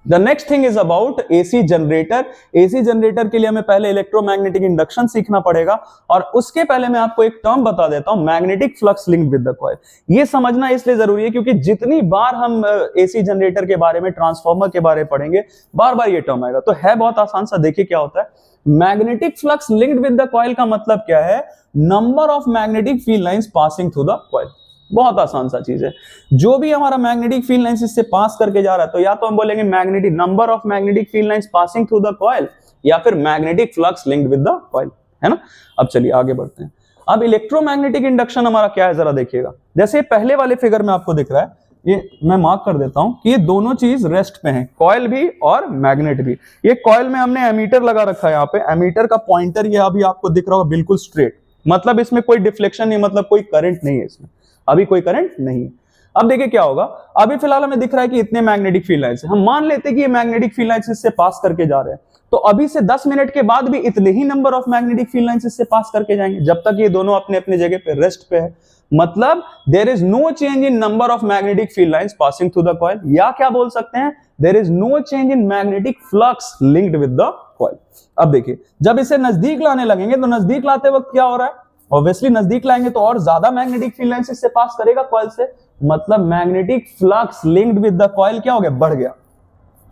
The next thing is about AC generator. AC generator के लिए हमें पहले इलेक्ट्रोमैग्नेटिक इंडक्शन सीखना पड़ेगा, और उसके पहले मैं आपको एक टर्म बता देता हूं, magnetic flux linked with the coil. ये समझना इसलिए जरूरी है क्योंकि जितनी बार हम AC जनरेटर के बारे में, ट्रांसफार्मर के बारे में पढ़ेंगे, बार बार ये टर्म आएगा। तो है बहुत आसान सा, देखिए क्या होता है। Magnetic flux linked with the coil का मतलब क्या है? Number of magnetic field lines passing through the coil. बहुत आसान सा चीज है। जो भी हमारा मैग्नेटिक फील्ड लाइंस इससे पास करके जा रहा है, तो या तो हम बोलेंगे magnetic number of magnetic field lines passing through the coil, या फिर magnetic flux linked with the coil, है ना। अब चलिए आगे बढ़ते हैं। अब इलेक्ट्रोमैग्नेटिक इंडक्शन हमारा क्या है, जरा देखिएगा। जैसे पहले वाले फिगर में आपको दिख रहा है, ये मैं मार्क कर देता हूं कि ये दोनों चीज रेस्ट पे हैं, कॉइल भी और मैग्नेट भी। ये कॉइल में हमने एमीटर लगा रखा है, यहाँ पे एमीटर का पॉइंटर ये अभी आपको दिख रहा होगा बिल्कुल स्ट्रेट, मतलब इसमें कोई डिफ्लेक्शन नहीं, मतलब कोई करंट नहीं है इसमें, अभी कोई करंट नहीं है। अब देखिए क्या होगा, अभी फिलहाल हमें दिख रहा है कि इतने मैग्नेटिक फील्ड लाइंस हैं। हम मान लेते हैं कि ये मैग्नेटिक फील्ड लाइंस इससे पास करके जा रहे हैं, तो अभी से 10 मिनट के बाद भी इतने ही number of magnetic field lines इससे पास करके जाएंगे, जब तक ये दोनों अपने अपने जगह पे रेस्ट पे है। मतलब there is no change in number of magnetic field lines passing through the coil, या क्या बोल सकते हैं, there is no change in magnetic flux linked with the coil. अब देखिए जब इसे नजदीक लाने लगेंगे, तो नजदीक लाते वक्त क्या हो रहा है, ऑब्वियसली नजदीक लाएंगे तो और ज्यादा मैग्नेटिक फील्ड लाइंस इससे पास करेगा कॉइल से, मतलब magnetic flux linked with the coil क्या हो गया, बढ़ गया,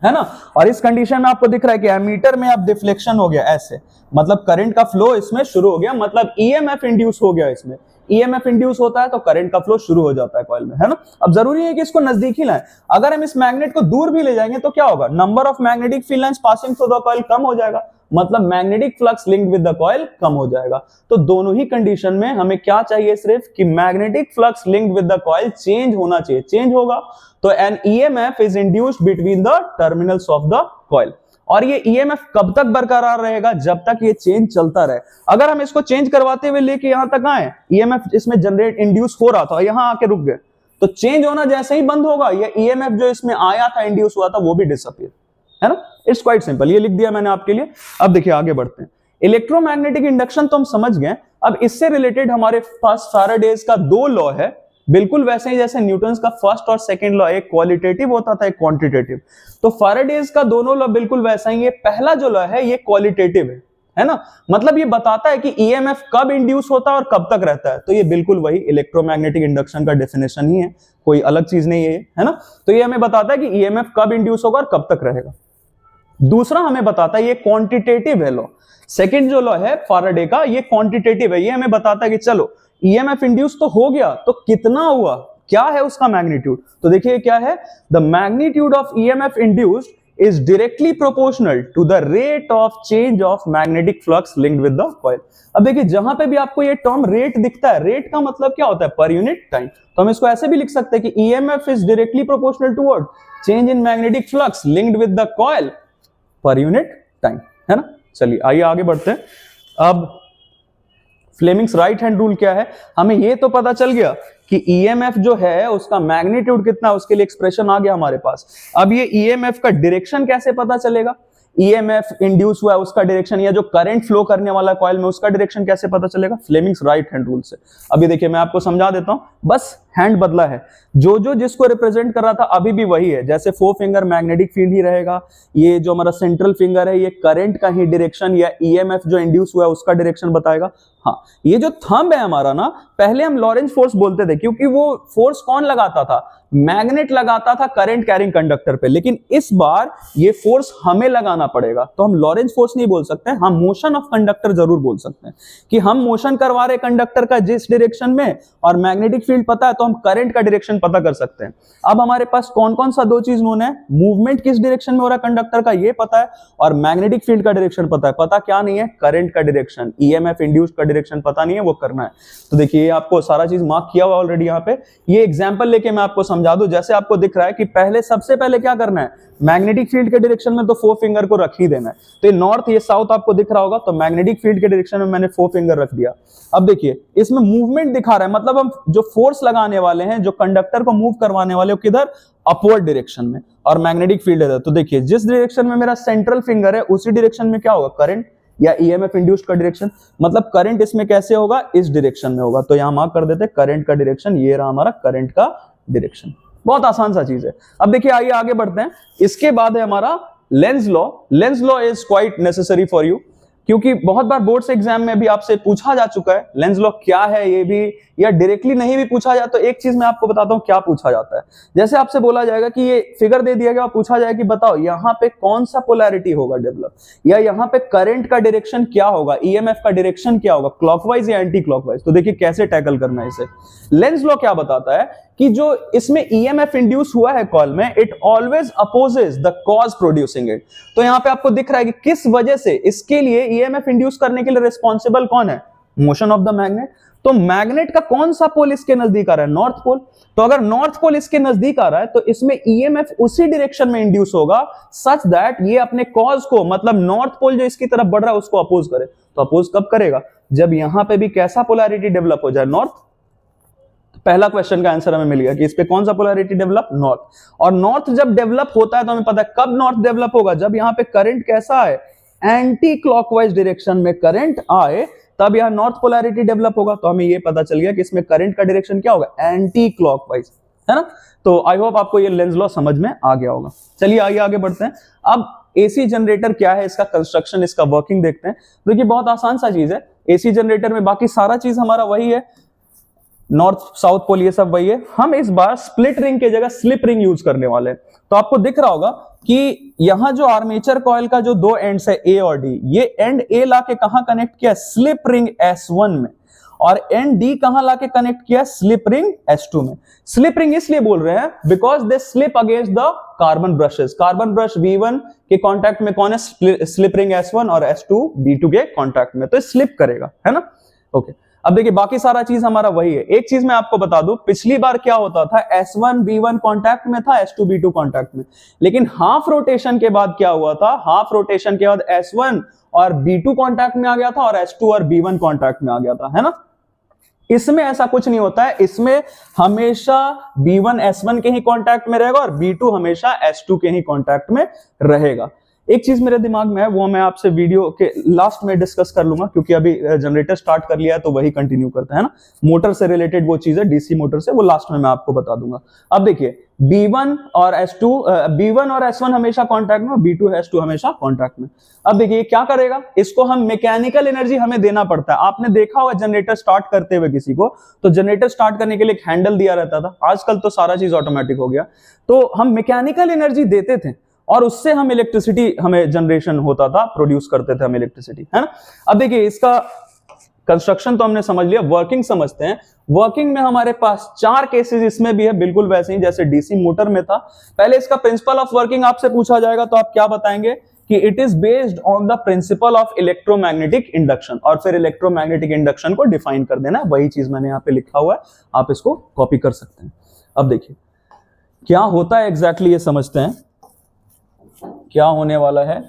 है ना। और इस कंडीशन में आपको दिख रहा है कि एमीटर में अब डिफ्लेक्शन हो गया ऐसे, मतलब करंट का फ्लो इसमें शुरू हो गया, मतलब ईएमएफ इंड्यूस हो गया इसमें। ईएमएफ इंड्यूस होता है तो करंट का फ्लो शुरू हो जाता है कॉइल में, है ना। अब जरूरी है कि इसको नजदीक ही लाएं। अगर हम इस मैग्नेट को दूर भी ले जाएंगे तो क्या होगा, number of magnetic field lines passing through the coil कम हो जाएगा, मतलब magnetic flux linked with the coil कम हो जाएगा। तो दोनों ही कंडीशन में हमें क्या चाहिए, सिर्फ कि magnetic flux linked with the coil change होना चाहिए। चेंज होगा तो an EMF is induced between the terminals of the coil. और ये ईएमएफ कब तक बरकरार रहेगा, जब तक ये चेंज चलता रहे। अगर हम इसको चेंज करवाते हुए लेके यहां तक आए, ईएमएफ इसमें जनरेट इंड्यूस हो रहा था, यहां आके रुक गए, तो चेंज होना जैसे ही बंद होगा, ये ईएमएफ जो इसमें आया था, इंड्यूस हुआ था, वो भी डिसअपीयर, है ना। इट्स क्वाइट सिंपल, ये लिख दिया मैंने आपके लिए। अब देखिए आगे बढ़ते हैं। इलेक्ट्रोमैग्नेटिक इंडक्शन तो हम समझ गए। अब इससे रिलेटेड हमारे पास फैराडेज का 2 लॉ है, बिल्कुल वैसे ही जैसे न्यूटन्स का फर्स्ट और सेकंड लॉ, एक क्वालिटेटिव होता था, एक क्वांटिटेटिव। तो फैराडेज का दोनों लॉ बिल्कुल वैसा ही है। पहला जो लॉ है ये क्वालिटेटिव है ना, मतलब ये बताता है कि ईएमएफ कब इंड्यूस होता है और कब तक रहता है। तो ये बिल्कुल वही इलेक्ट्रोमैग्नेटिक इंडक्शन का डेफिनेशन ही है, कोई अलग चीज नहीं है ना। तो ये हमें बताता है कि ईएमएफ कब इंड्यूस होगा और कब तक रहेगा। दूसरा हमें बताता है, ये क्वांटिटेटिव है लॉ। सेकंड जो लॉ है फैराडे का, ये क्वांटिटेटिव है। ये हमें बताता है कि चलो ईएमएफ इंड्यूस तो हो गया, तो कितना हुआ, क्या है उसका मैग्नीट्यूड। तो देखिए क्या है, the magnitude of EMF induced is directly proportional to the rate of change of magnetic flux linked with the coil. अब देखिए जहां पे भी आपको ये टर्म रेट दिखता है, रेट का मतलब क्या होता है, पर यूनिट टाइम। तो हम इसको ऐसे भी लिख सकते हैं कि EMF is directly proportional to what, change in magnetic flux linked with the coil per unit time, है ना। चलिए आइए आगे बढ़ते हैं। अब फ्लेमिंग्स राइट हैंड रूल क्या है, हमें ये तो पता चल गया कि ईएमएफ जो है उसका मैग्नीट्यूड कितना, उसके लिए एक्सप्रेशन आ गया हमारे पास। अब ये ईएमएफ का डायरेक्शन कैसे पता चलेगा, ईएमएफ इंड्यूस हुआ है उसका डायरेक्शन, या जो करंट फ्लो करने वाला कॉइल में उसका डायरेक्शन कैसे पता चलेगा, फ्लेमिंग्स राइट हैंड रूल से। अभी देखिए मैं आपको समझा देता हूं, बस हैंड बदला है, जो जिसको रिप्रेजेंट कर रहा था अभी भी वही है। जैसे 4 फिंगर मैग्नेटिक फील्ड ही रहेगा, ये जो हमारा सेंट्रल फिंगर है ये करंट का ही डायरेक्शन या ईएमएफ जो इंड्यूस हुआ है उसका डायरेक्शन बताएगा। हाँ, ये जो थंब है हमारा ना, पहले हम लॉरेंज फोर्स बोलते थे क्योंकि वो फोर्स कौन लगाता था, मैग्नेट लगाता था करंट कैरिंग कंडक्टर पे, लेकिन इस बार ये फोर्स हमें लगाना पड़ेगा। तो हम लॉरेंज फोर्स नहीं बोल सकते, हम मोशन ऑफ कंडक्टर जरूर बोल सकते हैं कि हम मोशन करवा रहे कंडक्टर का जिस डायरेक्शन में, और मैग्नेटिक फील्ड पता है तो हम करंट का डायरेक्शन पता कर सकते हैं। अब हमारे पास कौन कौन सा 2 चीज नोन है, मूवमेंट किस डायरेक्शन में हो रहा है कंडक्टर का ये पता है, और मैग्नेटिक फील्ड का डायरेक्शन पता है। पता क्या नहीं है, करंट का डायरेक्शन, ईएमएफ इंड्यूस्ड का डायरेक्शन पता नहीं है, वो करना है। तो देखिए आपको सारा चीज मार्क किया हुआ ऑलरेडी यहाँ पे। ये एग्जांपल लेके मैं आपको समझा दूं, जैसे आपको दिख रहा है कि पहले सबसे पहले क्या करना है, मैग्नेटिक फील्ड के डायरेक्शन में तो 4 फिंगर को रख ही देना है। तो ये नॉर्थ ये साउथ आपको दिख रहा होगा, तो मैग्नेटिक फील्ड के डायरेक्शन में मैंने 4 फिंगर रख दिया। अब देखिए इसमें मूवमेंट दिखा रहा है, मतलब हम जो फोर्स लगाने वाले हैं, जो कंडक्टर को मूव करवाने वाले, वो किधर, अपवर्ड डायरेक्शन में, और मैग्नेटिक फील्ड है। तो देखिए जिस डायरेक्शन में मेरा सेंट्रल फिंगर है उसी डायरेक्शन में क्या होगा, करंट या ईएमएफ इंड्यूस्ड का डायरेक्शन, मतलब करंट इसमें कैसे होगा, इस डायरेक्शन में होगा। तो यहां मार्क कर देते हैं करंट का डायरेक्शन, ये रहा हमारा करंट का डायरेक्शन। बहुत आसान सा चीज है। अब देखिए आइए आगे बढ़ते हैं। इसके बाद है हमारा Lenz law. Lenz law is quite necessary for you, क्योंकि बहुत बार बोर्ड्स एग्जाम में भी आपसे पूछा जा चुका है लेंज लॉ क्या है, ये भी, या डायरेक्टली नहीं भी पूछा जाए तो एक चीज मैं आपको बताता हूं क्या पूछा जाता है। जैसे आपसे बोला जाएगा कि ये फिगर दे दिया गया और पूछा जाए कि बताओ यहाँ पे कौन सा पोलैरिटी होगा डेवलप, या यहाँ पे करंट का डायरेक्शन क्या होगा, ईएमएफ का डायरेक्शन क्या होगा, क्लॉकवाइज या एंटी क्लॉकवाइज। तो देखिए कैसे टैकल करना है इसे। लेंज लॉ क्या बताता है कि जो इसमें ईएमएफ इंड्यूस हुआ है कॉइल में, it always opposes the cause producing it. तो यहाँ पे आपको दिख रहा है कि किस वजह से इसके लिए ईएमएफ इंड्यूस करने के लिए रिस्पॉन्सिबल कौन है, मोशन ऑफ द मैग्नेट। तो मैग्नेट का कौन सा पोल इसके नजदीक आ रहा है, नॉर्थ पोल। तो अगर नॉर्थ पोल इसके नजदीक आ रहा है तो इसमें ईएमएफ उसी डायरेक्शन में इंड्यूस होगा सच दैट ये अपने कॉज को, मतलब नॉर्थ पोल जो इसकी तरफ बढ़ रहा है उसको अपोज करे। तो अपोज कब करेगा, जब यहां पे भी कैसा पोलैरिटी डेवलप हो जाए, नॉर्थ। पहला क्वेश्चन का आंसर हमें मिल गया कि इस पे कौन सा पोलैरिटी डेवलप, नॉर्थ। और नॉर्थ जब डेवलप होता है तो हमें पता है कब नॉर्थ डेवलप होगा, जब यहां पे करंट कैसा है, एंटी क्लॉकवाइज डायरेक्शन में करंट आए, तब यहां नॉर्थ पोलैरिटी डेवलप होगा। तो हमें ये पता चल गया कि इसमें करंट का डायरेक्शन क्या होगा, एंटी क्लॉकवाइज, है ना। तो आई होप आपको ये लेंज लॉ समझ में आ गया होगा। चलिए आइए आगे बढ़ते हैं। अब एसी जनरेटर क्या है, इसका कंस्ट्रक्शन, इसका वर्किंग देखते हैं। देखिए बहुत आसान सा चीज है। एसी जनरेटर में बाकी सारा चीज हमारा वही है, नॉर्थ साउथ पोल ये सब वही है। हम इस बार स्प्लिट रिंग की जगह स्लिप रिंग यूज करने वाले हैं। तो आपको दिख रहा होगा कि यहां जो आर्मेचर कॉइल का जो दो एंड्स है ए और डी, ये एंड ए लाके कहां कनेक्ट किया, स्लिप रिंग S1 में, और एंड डी कहां लाके कनेक्ट किया, स्लिप रिंग S2 में। स्लिप रिंग इसलिए बोल रहे हैं because they slip against the carbon brushes. Carbon brush V1 के कांटेक्ट में कौन है, स्लिप रिंग S1, और S2 B2 के कांटेक्ट में, तो स्लिप करेगा, है ना। ओके अब देखिए बाकी सारा चीज हमारा वही है। एक चीज मैं आपको बता दूं, पिछली बार क्या होता था, S1 B1 कांटेक्ट में था, S2 B2 कांटेक्ट में, लेकिन हाफ रोटेशन के बाद क्या हुआ था, हाफ रोटेशन के बाद S1 और B2 कांटेक्ट में आ गया था, और S2 और B1 कांटेक्ट में आ गया था, है ना। इसमें ऐसा कुछ नहीं होता है, इसमें हमेशा B1 S1 के ही कांटेक्ट में रहेगा और B2 हमेशा S2 के ही कांटेक्ट में रहेगा। एक चीज मेरे दिमाग में है, वो मैं आपसे वीडियो के लास्ट में डिस्कस कर लूंगा, क्योंकि अभी जनरेटर स्टार्ट कर लिया है तो वही कंटिन्यू करते हैं ना। मोटर से रिलेटेड वो चीज है, डीसी मोटर से, वो लास्ट में मैं आपको बता दूंगा। अब देखिए B1 और S1 हमेशा कांटेक्ट में, B2 S2 हमेशा कांटेक्ट में। अब देखिए क्या करेगा, इसको हम मैकेनिकल एनर्जी हमें देना पड़ता है। आपने देखा होगा जनरेटर स्टार्ट करते हुए किसी को, तो जनरेटर स्टार्ट करने के लिए एक हैंडल दिया रहता था, आजकल तो सारा चीज ऑटोमेटिक हो गया। तो हम मैकेनिकल एनर्जी देते थे और उससे हम इलेक्ट्रिसिटी, हमें जनरेशन होता था, प्रोड्यूस करते थे हम इलेक्ट्रिसिटी, है ना। अब देखिए इसका कंस्ट्रक्शन तो हमने समझ लिया, वर्किंग समझते हैं। वर्किंग में हमारे पास 4 केसेस इसमें भी है, बिल्कुल वैसे ही जैसे डीसी मोटर में था। पहले इसका प्रिंसिपल ऑफ वर्किंग आपसे पूछा जाएगा तो आप क्या बताएंगे कि it is based on the principle of electromagnetic induction, और फिर इलेक्ट्रोमैग्नेटिक इंडक्शन को डिफाइन कर देना। वही चीज मैंने यहाँ पे लिखा हुआ है, आप इसको कॉपी कर सकते हैं। अब देखिए क्या होता है एग्जैक्टली ये समझते हैं। क्या होने वाला है,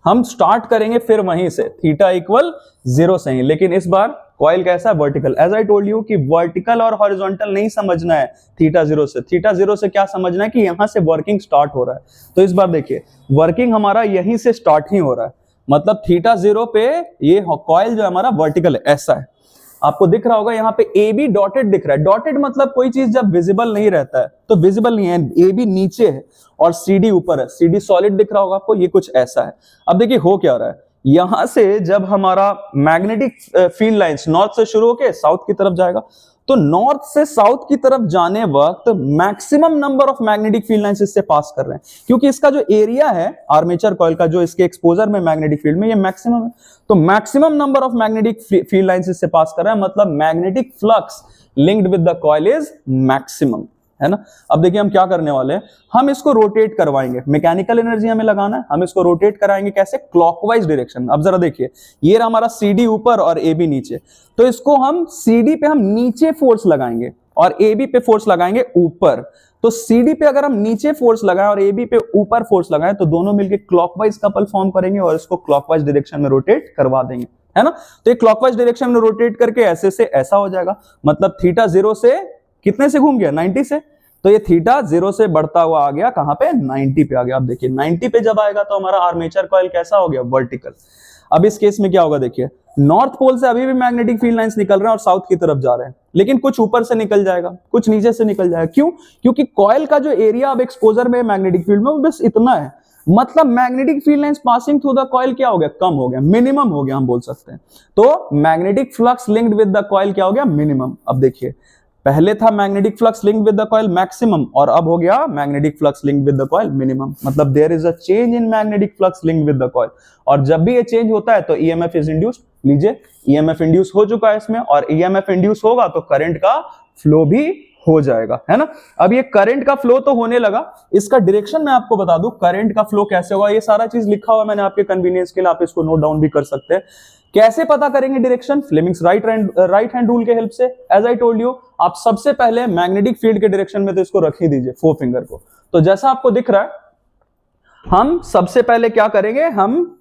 हम स्टार्ट करेंगे फिर वहीं से थीटा इक्वल 0 से ही, लेकिन इस बार कॉइल कैसा है, vertical. As I told you कि वर्टिकल और हॉरिजॉन्टल नहीं समझना है थीटा 0 से। थीटा 0 से क्या समझना है कि यहां से वर्किंग स्टार्ट हो रहा है। तो इस बार देखिए वर्किंग हमारा यहीं से स्टार्ट ही हो रहा है, मतलब थीटा 0 पे ये कॉइल जो हमारा वर्टिकल है, ऐसा है। आपको दिख रहा होगा यहाँ पे ए बी डॉटेड दिख रहा है। डॉटेड मतलब कोई चीज जब विजिबल नहीं रहता है तो विजिबल नहीं है, ए बी नीचे है और सी डी ऊपर है। सी डी सॉलिड दिख रहा होगा आपको, ये कुछ ऐसा है। अब देखिए हो क्या रहा है, यहां से जब हमारा मैग्नेटिक फील्ड लाइंस नॉर्थ से शुरू होकर साउथ की तरफ जाएगा, तो नॉर्थ से साउथ की तरफ जाने वक्त maximum number of magnetic field lines इससे पास कर रहे हैं, क्योंकि इसका जो एरिया है आर्मेचर कॉइल का, जो इसके एक्सपोजर में मैग्नेटिक फील्ड में, ये मैक्सिमम है। तो maximum number of magnetic field lines इससे पास कर रहा है, मतलब magnetic flux linked with the coil is maximum, है ना। अब देखिए हम क्या करने वाले हैं, हम इसको रोटेट करवाएंगे। मैकेनिकल एनर्जी हमें लगाना है, हम इसको रोटेट कराएंगे कैसे, क्लॉकवाइज डायरेक्शन। अब जरा देखिए ये रहा हमारा CD ऊपर और AB नीचे, तो इसको हम CD पे हम नीचे फोर्स लगाएंगे और AB पे फोर्स लगाएंगे ऊपर। तो CD पे अगर हम नीचे फोर्स लगाएं और AB पे ऊपर फोर्स लगाएं तो दोनों मिलके क्लॉकवाइज कपल फॉर्म करेंगे और इसको क्लॉकवाइज डायरेक्शन में रोटेट करवा देंगे, है ना। तो ये क्लॉकवाइज डायरेक्शन में रोटेट करके ऐसे से ऐसा हो जाएगा, मतलब थीटा 0 से कितने से घूम गया, 90 से। तो ये थीटा 0 से बढ़ता हुआ आ गया कहां पे, 90 पे आ गया। अब देखिए 90 पे जब आएगा तो हमारा आर्मेचर कॉइल कैसा हो गया, वर्टिकल। अब इस केस में क्या होगा, देखिए नॉर्थ पोल से अभी भी मैग्नेटिक फील्ड लाइंस निकल रहे हैं और साउथ की तरफ जा रहे हैं, लेकिन कुछ ऊपर से निकल जाएगा, कुछ नीचे से निकल जाएगा। क्यों? क्योंकि कॉइल का जो एरिया अब एक्सपोजर में मैग्नेटिक फील्ड में वो बस इतना है, मतलब magnetic field lines passing through the coil क्या हो गया, कम हो गया, मिनिमम हो गया हम बोल सकते हैं। तो magnetic flux linked with the coil क्या हो गया, मिनिमम। अब देखिए पहले था magnetic flux linked with the coil maximum और अब हो गया magnetic flux linked with the coil minimum, मतलब there is a change in magnetic flux linked with the coil. और जब भी ये चेंज होता है तो ईएमएफ इज इंड्यूस्ड। लीजिए ईएमएफ इंड्यूस हो चुका है इसमें, और ईएमएफ इंड्यूस होगा तो करंट का फ्लो भी हो जाएगा, है ना। अब ये करंट का फ्लो तो होने लगा, इसका डायरेक्शन मैं आपको बता दूं, करंट का फ्लो कैसे होगा, ये सारा चीज लिखा हुआ मैंने आपके कन्वीनियंस के लिए, आप इसको नोट डाउन भी कर सकते हैं। कैसे पता करेंगे direction, Fleming's right hand rule के हेल्प से। एज आई टोल्ड यू, आप सबसे पहले मैग्नेटिक फील्ड के डायरेक्शन में तो इसको रख ही दीजिए, फोर फिंगर को। तो जैसा आपको दिख रहा है, हम सबसे पहले क्या करेंगे, हम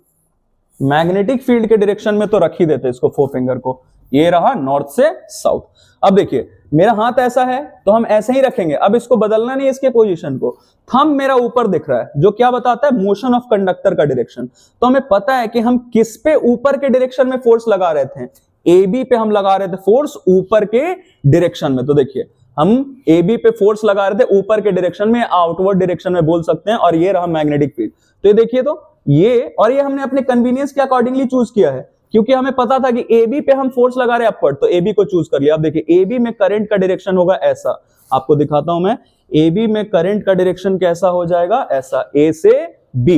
मैग्नेटिक फील्ड के डायरेक्शन में तो रख ही देते इसको, फोर फिंगर को। ये रहा नॉर्थ से साउथ। अब देखिए मेरा हाथ ऐसा है तो हम ऐसे ही रखेंगे, अब इसको बदलना नहीं, इसके पोजीशन को। थंब मेरा ऊपर दिख रहा है जो क्या बताता है, मोशन ऑफ कंडक्टर का डायरेक्शन। तो हमें पता है कि हम किस पे ऊपर के डायरेक्शन में फोर्स लगा रहे थे, AB पे हम लगा रहे थे फोर्स ऊपर के डायरेक्शन में। तो देखिए हम AB पे फोर्स लगा रहे थे ऊपर के डायरेक्शन में, आउटवर्ड डायरेक्शन में बोल सकते हैं, और ये रहा मैग्नेटिक फील्ड। तो ये देखिए, तो ये और ये हमने अपने कन्वीनियंस के अकॉर्डिंगली चूज किया है, क्योंकि हमें पता था कि AB पे हम फोर्स लगा रहे हैं अपवर्ड, तो AB को चूज कर लिया। अब देखिए AB में करंट का डायरेक्शन होगा ऐसा, आपको दिखाता हूं मैं। AB में करंट का डायरेक्शन कैसा हो जाएगा, ऐसा, A से B,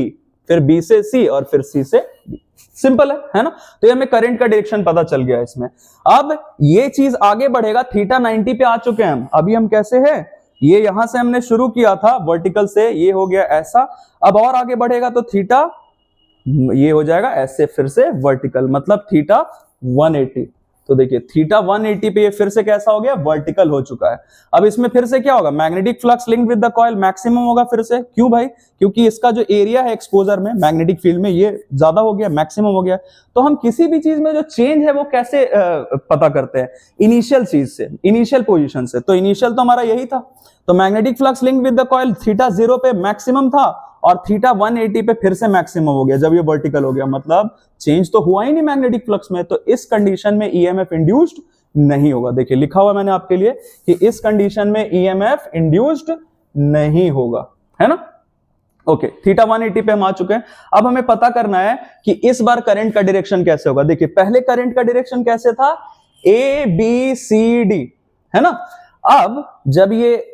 फिर B से C और फिर C से D। सिंपल है ना। तो ये हमें करंट का डायरेक्शन पता चल गया इसमें। अब ये चीज आगे बढ़ेगा, थीटा 90 पे आ चुके हैं हम। अभी हम कैसे हैं, ये यहां से हमने शुरू किया था वर्टिकल से, ये हो गया ऐसा। अब और आगे बढ़ेगा तो थीटा ये हो जाएगा ऐसे, फिर से वर्टिकल, मतलब थीटा 180। तो देखिए थीटा 180 पे ये फिर से कैसा हो गया, वर्टिकल हो चुका है। अब इसमें फिर से क्या होगा, magnetic flux linked with the coil maximum होगा फिर से। क्यों भाई, क्योंकि इसका जो एरिया है एक्सपोजर में मैग्नेटिक फील्ड में ये ज्यादा हो गया, मैक्सिमम हो गया। तो हम किसी भी चीज में जो चेंज है वो कैसे पता करते हैं, इनिशियल चीज से, इनिशियल पोजिशन से। तो इनिशियल तो हमारा यही था। तो magnetic flux linked with the coil theta 0 पे मैक्सिमम था और थीटा 180 पे फिर से मैक्सिमम हो गया जब ये वर्टिकल हो गया, मतलब चेंज तो हुआ ही नहीं मैग्नेटिक फ्लक्स में। तो इस कंडीशन में ईएमएफ इंड्यूस्ड नहीं होगा। देखिए लिखा हुआ मैंने आपके लिए कि इस कंडीशन में ईएमएफ इंड्यूस्ड नहीं होगा, है ना। ओके, थीटा 180 पे हम आ चुके हैं। अब हमें पता करना है कि इस बार करंट का डायरेक्शन कैसे होगा। देखिए पहले करंट का डायरेक्शन कैसे था, ABCD, है ना। अब जब ये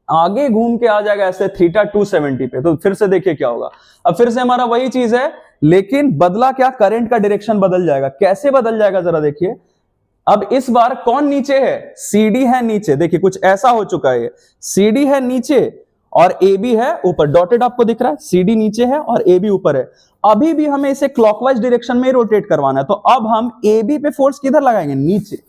आगे घूम के आ जाएगा ऐसे थीटा 270 पे, तो फिर से देखिए क्या होगा। अब फिर से हमारा वही चीज है, लेकिन बदला क्या, करंट का डायरेक्शन बदल जाएगा। कैसे बदल जाएगा जरा देखिए। अब इस बार कौन नीचे है, CD है नीचे। देखिए कुछ ऐसा हो चुका है, CD है नीचे और AB है ऊपर। डॉटेड आपको दिख रहा है, CD नीचे है और AB ऊपर है। अभी भी हमें इसे क्लॉकवाइज डायरेक्शन में रोटेट करवाना है। तो अब हम AB पे फोर्स किधर लगाएंगे, नीचे।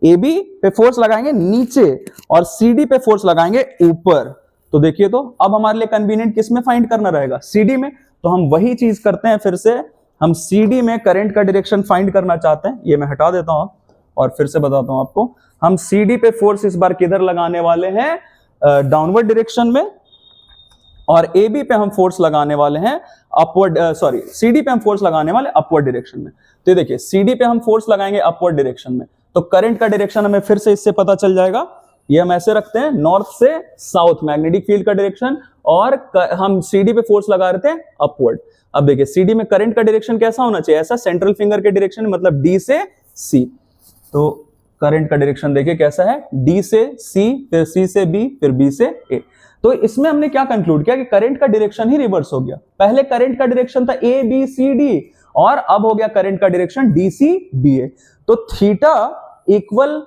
AB पे फोर्स लगाएंगे नीचे और CD पे फोर्स लगाएंगे ऊपर। तो देखिए, तो अब हमारे लिए कन्वीनियंट किस में फाइंड करना रहेगा, CD में। तो हम वही चीज करते हैं, फिर से हम CD में करंट का डायरेक्शन फाइंड करना चाहते हैं। ये मैं हटा देता हूं और फिर से बताता हूं आपको। हम CD पे फोर्स इस बार किधर लगाने वाले हैं, डाउनवर्ड डायरेक्शन में, और AB पे हम फोर्स लगाने वाले हैं अपवर्ड, CD पे हम फोर्स लगाने वाले अपवर्ड डायरेक्शन में। तो देखिए CD पे हम फोर्स लगाएंगे अपवर्ड डायरेक्शन में, तो करंट का डायरेक्शन हमें फिर से इससे पता चल जाएगा। ये हम ऐसे रखते हैं, नॉर्थ से साउथ मैग्नेटिक फील्ड का डायरेक्शन, और हम CD पे फोर्स लगा रहे थे अपवर्ड। अब देखिए CD में करंट का डायरेक्शन कैसा होना चाहिए, ऐसा सेंट्रल फिंगर के डायरेक्शन, मतलब D से C। तो करंट का डायरेक्शन देखिए कैसा है, D से C, फिर C से B, फिर B से A। तो इसमें हमने क्या कंक्लूड किया कि करंट का डायरेक्शन ही रिवर्स हो गया। पहले करंट का डायरेक्शन था ABCD और अब हो गया करंट का डायरेक्शन DCBA। तो थीटा इक्वल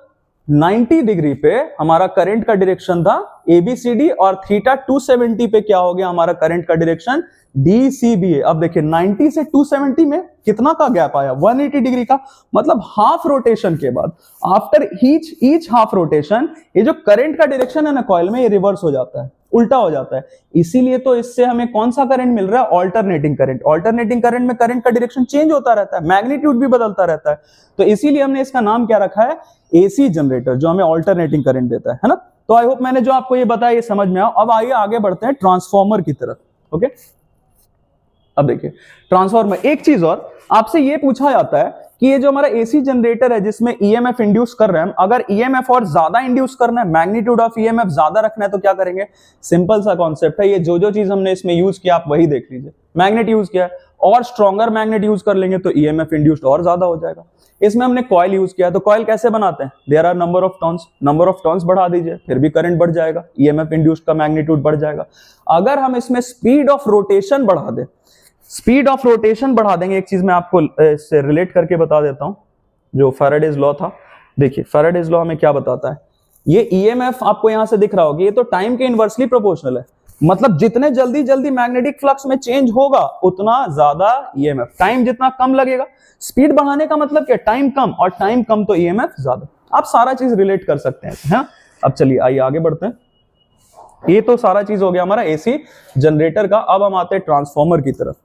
90 डिग्री पे हमारा करंट का डायरेक्शन था ABCD और थीटा 270 पे क्या हो गया हमारा करंट का डायरेक्शन DCBA। अब देखिए 90 से 270 में कितना का गैप आया, 180 डिग्री का, मतलब हाफ रोटेशन के बाद, आफ्टर ईच हाफ रोटेशन, ये जो करंट का डायरेक्शन है ना कॉइल में, ये रिवर्स हो जाता है। उल्टा हो जाता है। इसीलिए तो इससे हमें कौन सा करंट मिल रहा है, ऑल्टरनेटिंग करंट। ऑल्टरनेटिंग करंट में करंट का डायरेक्शन चेंज होता रहता है, मैग्नीट्यूड भी बदलता रहता है, तो इसीलिए हमने इसका नाम क्या रखा है, एसी जनरेटर, जो हमें ऑल्टरनेटिंग करंट देता है ना। तो आई होप मैंने जो आपको ये बताया ये समझ में आओ। अब आइए आगे बढ़ते हैं ट्रांसफॉर्मर की तरफ। ओके, अब देखिए ट्रांसफॉर्मर, एक चीज और आपसे ये पूछा जाता है कि ये जो हमारा एसी जनरेटर है जिसमें ईएमएफ इंड्यूस कर रहे हैं हम, अगर ईएमएफ और ज्यादा इंड्यूस करना है, मैग्नीट्यूड ऑफ ईएमएफ ज्यादा रखना है, तो क्या करेंगे। सिंपल सा कॉन्सेप्ट है, ये जो चीज हमने इसमें यूज किया आप वही देख लीजिए। मैग्नेट यूज किया है, और स्ट्रॉन्गर मैग्नेट यूज कर लेंगे तो ईएमएफ इंड्यूस्ड और ज्यादा हो जाएगा। इसमें हमने कॉइल यूज किया है, तो कॉइल कैसे बनाते हैं, there are number of turns, number of turns बढ़ा दीजिए फिर भी करंट बढ़ जाएगा, ईएमएफ इंड्यूस्ड का मैग्नीट्यूड बढ़ जाएगा। अगर हम इसमें स्पीड ऑफ रोटेशन बढ़ा दें, स्पीड ऑफ रोटेशन बढ़ा देंगे, एक चीज मैं आपको इससे रिलेट करके बता देता हूं, जो फैराडेज लॉ था। देखिए फैराडेज लॉ हमें क्या बताता है, ये ईएमएफ आपको यहां से दिख रहा होगा, ये तो टाइम के इनवर्सली प्रोपोर्शनल है, मतलब जितने जल्दी जल्दी मैग्नेटिक फ्लक्स में चेंज होगा उतना ज्यादा ईएमएफ, टाइम जितना कम लगेगा। स्पीड बढ़ाने का मतलब क्या, टाइम कम, और टाइम कम तो ईएमएफ ज्यादा। आप सारा चीज रिलेट कर सकते हैं, हाँ। अब चलिए आइए आगे बढ़ते हैं। ये तो सारा चीज हो गया हमारा एसी जनरेटर का। अब हम आते हैं ट्रांसफॉर्मर की तरफ।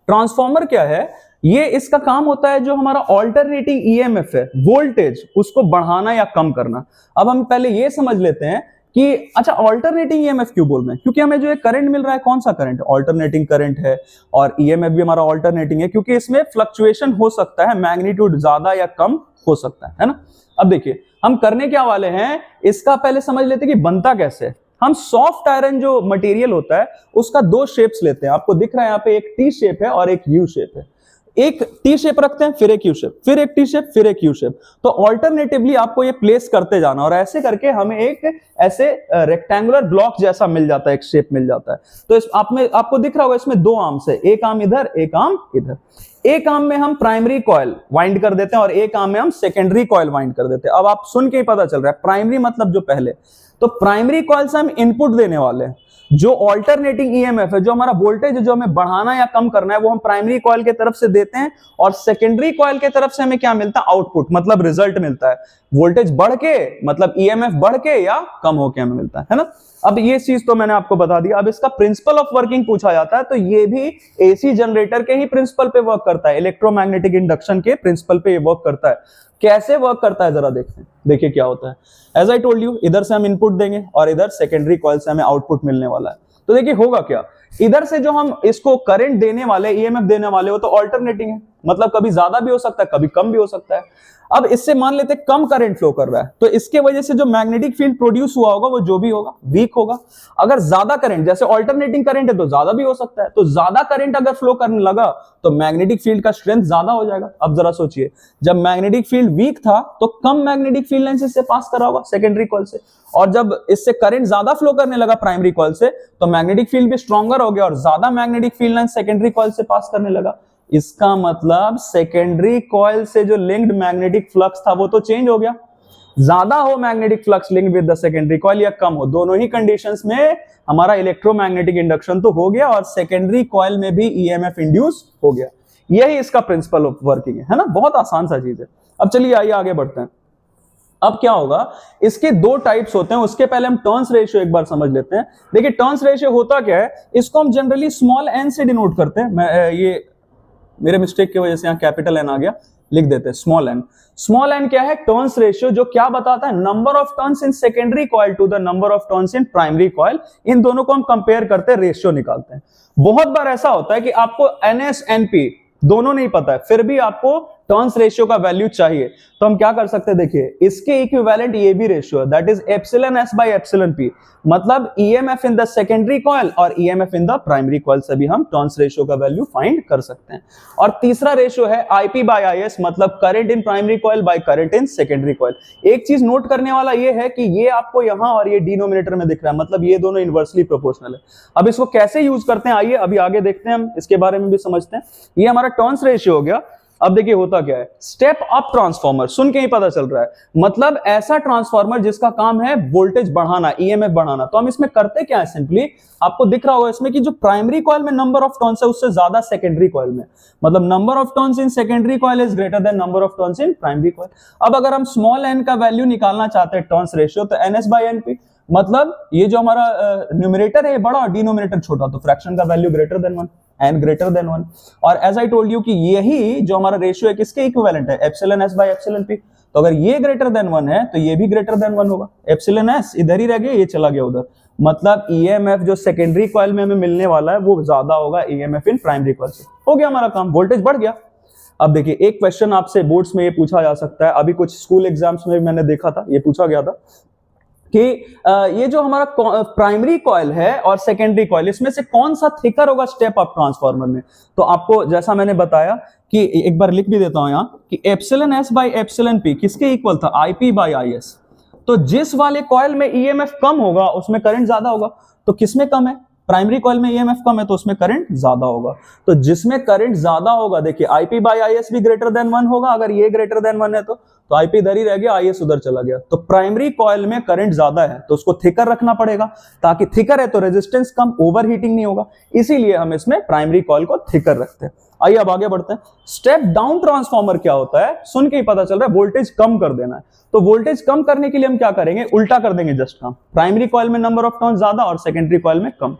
ट्रांसफॉर्मर क्या है, ये इसका काम होता है जो हमारा ऑल्टरनेटिंग ईएमएफ है, वोल्टेज, उसको बढ़ाना या कम करना। अब हम पहले ये समझ लेते हैं कि अच्छा ऑल्टरनेटिंग ईएमएफ क्यों बोल रहे हैं, क्योंकि हमें जो एक करंट मिल रहा है, कौन सा करंट, ऑल्टरनेटिंग करंट है, और ईएमएफ भी हमारा ऑल्टरनेटिंग है, क्योंकि इसमें फ्लक्चुएशन हो सकता है, मैग्नीट्यूड ज्यादा या कम हो सकता है ना। अब देखिए हम करने क्या वाले हैं, इसका पहले समझ लेते हैं कि बनता कैसे है। हम सॉफ्ट आयरन जो मटेरियल होता है उसका दो शेप्स लेते हैं, आपको दिख रहा है यहाँ पे, एक टी शेप है और एक यू शेप है। एक टी शेप रखते हैं, फिर एक यू शेप, फिर एक टी शेप, फिर एक यू शेप। तो ऑल्टरनेटिवली आपको ये प्लेस करते जाना, और ऐसे करके हमें एक ऐसे रेक्टेंगुलर ब्लॉक जैसा मिल जाता है, एक शेप मिल जाता है। तो इस आपको दिख रहा होगा इसमें दो आर्म्स है, एक आर्म इधर, एक आर्म इधर। एक आर्म में हम प्राइमरी कॉइल वाइंड कर देते हैं और एक आर्म में हम सेकेंडरी कॉइल वाइंड कर देते हैं। अब आप सुन के ही पता चल रहा है, प्राइमरी मतलब जो पहले, तो प्राइमरी कॉइल से हम इनपुट देने वाले हैं, जो ऑल्टरनेटिंग ईएमएफ है, जो हमारा वोल्टेज है, जो हमें बढ़ाना या कम करना है, वो हम प्राइमरी कॉइल की तरफ से देते हैं, और सेकेंडरी कॉइल की तरफ से हमें क्या मिलता है, आउटपुट, मतलब रिजल्ट मिलता है। वोल्टेज बढ़ के मतलब ईएमएफ बढ़ के या कम होके हमें मिलता है ना। अब ये चीज तो मैंने आपको बता दिया। अब इसका प्रिंसिपल ऑफ वर्किंग पूछा जाता है, तो ये भी एसी जनरेटर के ही प्रिंसिपल पे वर्क करता है, इलेक्ट्रोमैग्नेटिक इंडक्शन के प्रिंसिपल पे वर्क करता है। कैसे वर्क करता है जरा देखते हैं। देखिए क्या होता है, एज आई टोल्ड यू, इधर से हम इनपुट देंगे और इधर सेकेंडरी कॉइल से हमें आउटपुट मिलने वाला है। तो देखिए होगा क्या, इधर से जो हम इसको करंट देने वाले, ईएमएफ देने वाले, वो तो ऑल्टरनेटिंग है, मतलब कभी ज्यादा भी हो सकता है, कभी कम भी हो सकता है। अब इससे मान लेते हैं कम करंट फ्लो कर रहा है, तो इसके वजह से जो मैग्नेटिक फील्ड प्रोड्यूस हुआ होगा वो जो भी होगा वीक होगा। अगर ज्यादा करंट, जैसे ऑल्टरनेटिंग करंट है तो ज्यादा भी हो सकता है, तो ज्यादा करंट अगर फ्लो करने लगा तो मैग्नेटिक फील्ड का स्ट्रेंथ ज्यादा हो जाएगा। अब जरा सोचिए, जब मैग्नेटिक फील्ड वीक था तो कम मैग्नेटिक फील्ड लाइन से पास करा होगा सेकेंडरी कॉइल से, और जब इससे करंट ज्यादा फ्लो करने लगा प्राइमरी कॉइल से तो मैग्नेटिक फील्ड भी स्ट्रॉन्गर हो गया और ज्यादा magnetic field line secondary coil से पास करने लगा। इसका मतलब सेकेंडरी कॉइल से जो लिंक्ड मैग्नेटिक फ्लक्स था वो तो चेंज हो गया, ज्यादा हो magnetic flux linked with the secondary coil या कम हो, दोनों ही कंडीशंस में हमारा इलेक्ट्रोमैग्नेटिक इंडक्शन तो हो गया और सेकेंडरी कॉइल में भी ईएमएफ इंड्यूस हो गया। यही इसका प्रिंसिपल ऑफ वर्किंग है ना, बहुत आसान सा चीज है। अब चलिए आइए आगे बढ़ते हैं। अब क्या होगा, इसके दो टाइप्स होते हैं, उसके पहले हम टर्न्स रेशियो एक बार समझ लेते हैं। देखिए टर्न्स रेशियो होता क्या है, इसको हम जनरली स्मॉल एन से डिनोट करते हैं। मैं ये मेरे मिस्टेक की वजह से यहाँ कैपिटल एन आ गया, लिख देते हैं स्मॉल एन। स्मॉल एन क्या है, टर्न्स रेशियो, जो क्या बताता है, number of turns in secondary coil to the number of turns in primary coil. इन दोनों को हम कंपेयर करते हैं, रेशियो निकालते हैं। बहुत बार ऐसा होता है कि आपको एनएस एनपी दोनों नहीं पता है, फिर भी आपको टर्न्स रेशियो का वैल्यू चाहिए, तो हम क्या कर सकते हैं, देखिए इसके इक्विवेलेंट ये भी रेशियो है, that is epsilon S by epsilon P, मतलब EMF in the secondary coil और EMF in the primary coil से भी हम टर्न्स रेशियो का वैल्यू फाइंड कर सकते हैं। और तीसरा रेशियो है आईपी बाय आईएस, मतलब current in primary coil by current in secondary coil. एक चीज नोट करने वाला ये है कि ये आपको यहां और ये डिनोमिनेटर में दिख रहा है, मतलब ये दोनों इनवर्सली प्रोपोर्शनल है। अब इसको कैसे यूज करते हैं, आइए अभी आगे देखते हैं, हम इसके बारे में भी समझते हैं। ये हमारा टर्न्स रेशियो हो गया। अब देखिए होता क्या है, स्टेप अप ट्रांसफॉर्मर, सुन के ही पता चल रहा है, मतलब ऐसा ट्रांसफॉर्मर जिसका काम है वोल्टेज बढ़ाना, ईएमएफ बढ़ाना। तो हम इसमें करते क्या है, सिंपली आपको दिख रहा होगा इसमें कि जो प्राइमरी कॉइल में नंबर ऑफ टर्न्स है उससे ज्यादा सेकेंडरी कॉइल में, मतलब number of turns in secondary coil is greater than number of turns in primary coil. अब अगर हम स्मॉल एन का वैल्यू निकालना चाहते हैं टर्न्स रेशियो, तो एनएस बाय एनपी, मतलब ये जो हमारा न्यूमरेटर है बड़ा और डिनोमिनेटर छोटा, तो फ्रैक्शन का value greater than 1, n greater than 1। और एज आई टोल्ड यू कि यही जो हमारा रेशियो है किसके इक्विवेलेंट है, epsilon s by epsilon p। तो अगर ये ग्रेटर देन 1 है तो ये भी ग्रेटर देन 1 होगा। एप्सिलॉन s इधर ही रह गया, ये चला गया उधर, मतलब ईएमएफ जो सेकेंडरी कॉइल में हमें मिलने वाला है वो ज्यादा होगा ईएमएफ इन प्राइमरी कॉइल से। हो गया हमारा काम, वोल्टेज बढ़ गया। अब देखिए एक क्वेश्चन आपसे बोर्ड्स में ये पूछा जा सकता है, अभी कुछ स्कूल एग्जाम्स में मैंने देखा था, ये पूछा गया था कि ये जो हमारा प्राइमरी कॉइल है और सेकेंडरी कॉइल, इसमें से कौन सा थिकर होगा स्टेप अप ट्रांसफार्मर में। तो आपको जैसा मैंने बताया कि एक बार लिख भी देता हूं यहां कि epsilon s by epsilon p किसके इक्वल था, IP बाय IS। तो जिस वाले कॉइल में ईएमएफ कम होगा उसमें करंट ज्यादा होगा। तो किसमें कम है, प्राइमरी कॉइल में ईएमएफ कम है तो उसमें करंट ज्यादा होगा। तो जिसमें करंट ज्यादा होगा, देखिए IP बाय IS भी ग्रेटर देन 1 होगा। अगर ये ग्रेटर देन 1 है तो IP इधर ही रह गया, IS उधर चला गया। तो प्राइमरी कॉइल में करंट ज्यादा है तो उसको थिकर रखना पड़ेगा, ताकि थिकर है तो रेजिस्टेंस कम, ओवरहीटिंग नहीं होगा, इसीलिए हम इसमें प्राइमरी कॉइल को थिकर रखते हैं। आइए अब आगे बढ़ते हैं। स्टेप डाउन ट्रांसफार्मर क्या होता है, सुन के ही पता चल रहा है, वोल्टेज कम कर देना है। तो वोल्टेज कम करने के लिए हम क्या करेंगे, उल्टा कर देंगे जस्ट काम। प्राइमरी कॉइल में नंबर ऑफ टर्न्स ज्यादा और सेकेंडरी कॉइल में कम,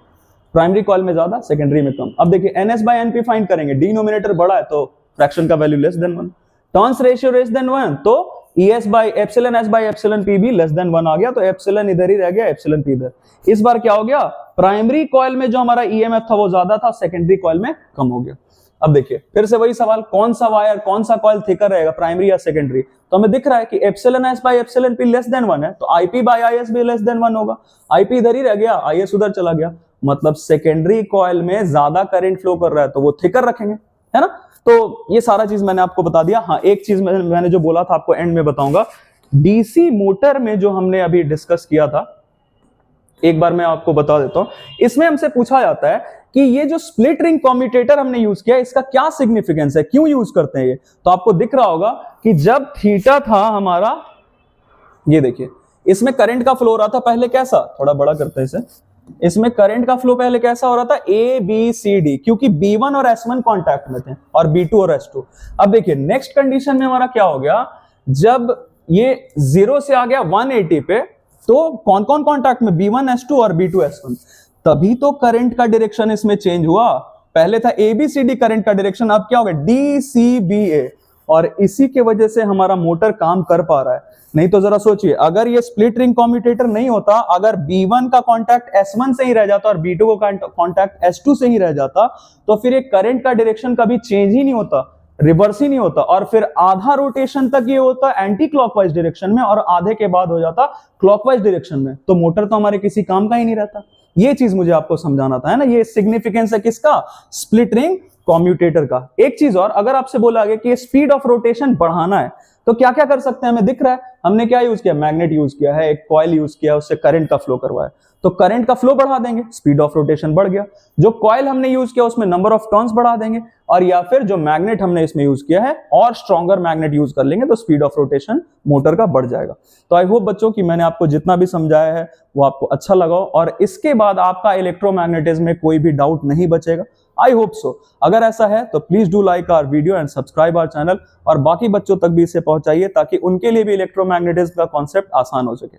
प्राइमरी कॉइल में ज्यादा सेकेंडरी में कम। अब देखिए NS बाय NP फाइंड करेंगे, डिनोमिनेटर बड़ा है तो फ्रैक्शन का value less than 1, turns ratio less than 1 तो ES by epsilon S by epsilon P भी लेस देन 1 आ गया, तो एप्सिलॉन इधर ही रह गया, एप्सिलॉन P इधर। इस बार क्या हो गया, प्राइमरी कॉइल में जो हमारा EMF था वो ज्यादा था, सेकेंडरी कॉइल में कम हो गया। अब देखिए फिर से वही सवाल, कौन सा वायर कौन सा कॉइल थिकर रहेगा, प्राइमरी या सेकेंडरी। तो हमें दिख रहा है कि epsilon s by epsilon P less than 1 है तो IP बाय IS भी लेस देन 1 होगा। IP इधर ही रह गया, IS उधर चला गया, मतलब सेकेंडरी कॉइल में ज्यादा करंट फ्लो कर रहा है तो वो थिकर रखेंगे, है ना। तो ये सारा चीज मैंने आपको बता दिया। हाँ एक चीज मैंने जो बोला था आपको एंड में बताऊंगा, डीसी मोटर में जो हमने अभी डिस्कस किया था, एक बार मैं आपको बता देता हूं। इसमें हमसे पूछा जाता है कि ये जो स्प्लिट रिंग कम्यूटेटर हमने यूज किया इसका क्या सिग्निफिकेंस है, क्यों यूज करते हैं ये। तो आपको दिख रहा होगा कि जब थीटा था हमारा, ये देखिए इसमें करंट का फ्लो हो रहा था पहले कैसा, थोड़ा बड़ा करते हैं इसे, इसमें करंट का फ्लो पहले कैसा हो रहा था, ABCD, क्योंकि B1 और S1 कांटेक्ट में थे और B2 और S2। अब देखिए नेक्स्ट कंडीशन में हमारा क्या हो गया, जब ये 0 से आ गया 180 पे तो कौन कौन कांटेक्ट में, B1 S2 और B2 S1, तभी तो करंट का डायरेक्शन इसमें चेंज हुआ। पहले था ABCD करंट का डायरेक्शन, अब क्या हो गया DCBA, और इसी के वजह से हमारा मोटर काम कर पा रहा है। नहीं तो जरा सोचिए, अगर ये स्प्लिट रिंग कम्यूटेटर नहीं होता, अगर B1 का कांटेक्ट S1 से ही रह जाता और B2 का कांटेक्ट S2 से ही रह जाता, तो फिर ये करंट का डायरेक्शन कभी चेंज ही नहीं होता, रिवर्स ही नहीं होता, और फिर आधा रोटेशन तक ये होता एंटी क्लॉकवाइज डायरेक्शन में और आधे के बाद हो जाता क्लॉकवाइज डायरेक्शन में, तो मोटर तो हमारे किसी काम का ही नहीं रहता। ये चीज मुझे आपको समझाना था, है ना। ये सिग्निफिकेंस है किसका, स्प्लिट रिंग कम्यूटेटर का। एक चीज और, अगर आपसे बोला गया कि स्पीड ऑफ रोटेशन बढ़ाना है तो क्या क्या कर सकते हैं, हमें दिख रहा है हमने क्या यूज किया, मैग्नेट यूज किया है, एक कॉइल यूज किया, उससे करंट का फ्लो करवाया, तो करंट का फ्लो बढ़ा देंगे, स्पीड ऑफ रोटेशन बढ़ गया। जो कॉइल हमने यूज किया उसमें नंबर ऑफ टर्न्स बढ़ा देंगे, और या फिर जो मैग्नेट हमने इसमें यूज किया है और स्ट्रॉन्गर मैग्नेट यूज कर लेंगे तो स्पीड ऑफ रोटेशन मोटर का बढ़ जाएगा। तो आई होप बच्चों कि मैंने आपको जितना भी समझाया है वो आपको अच्छा लगा और इसके बाद आपका इलेक्ट्रोमैग्नेटिज्म में कोई भी डाउट नहीं बचेगा। I hope so. अगर ऐसा है तो please do like our video and subscribe our channel, और बाकी बच्चों तक भी इसे पहुंचाइए ताकि उनके लिए भी इलेक्ट्रोमैग्नेटिज्म का कॉन्सेप्ट आसान हो सके।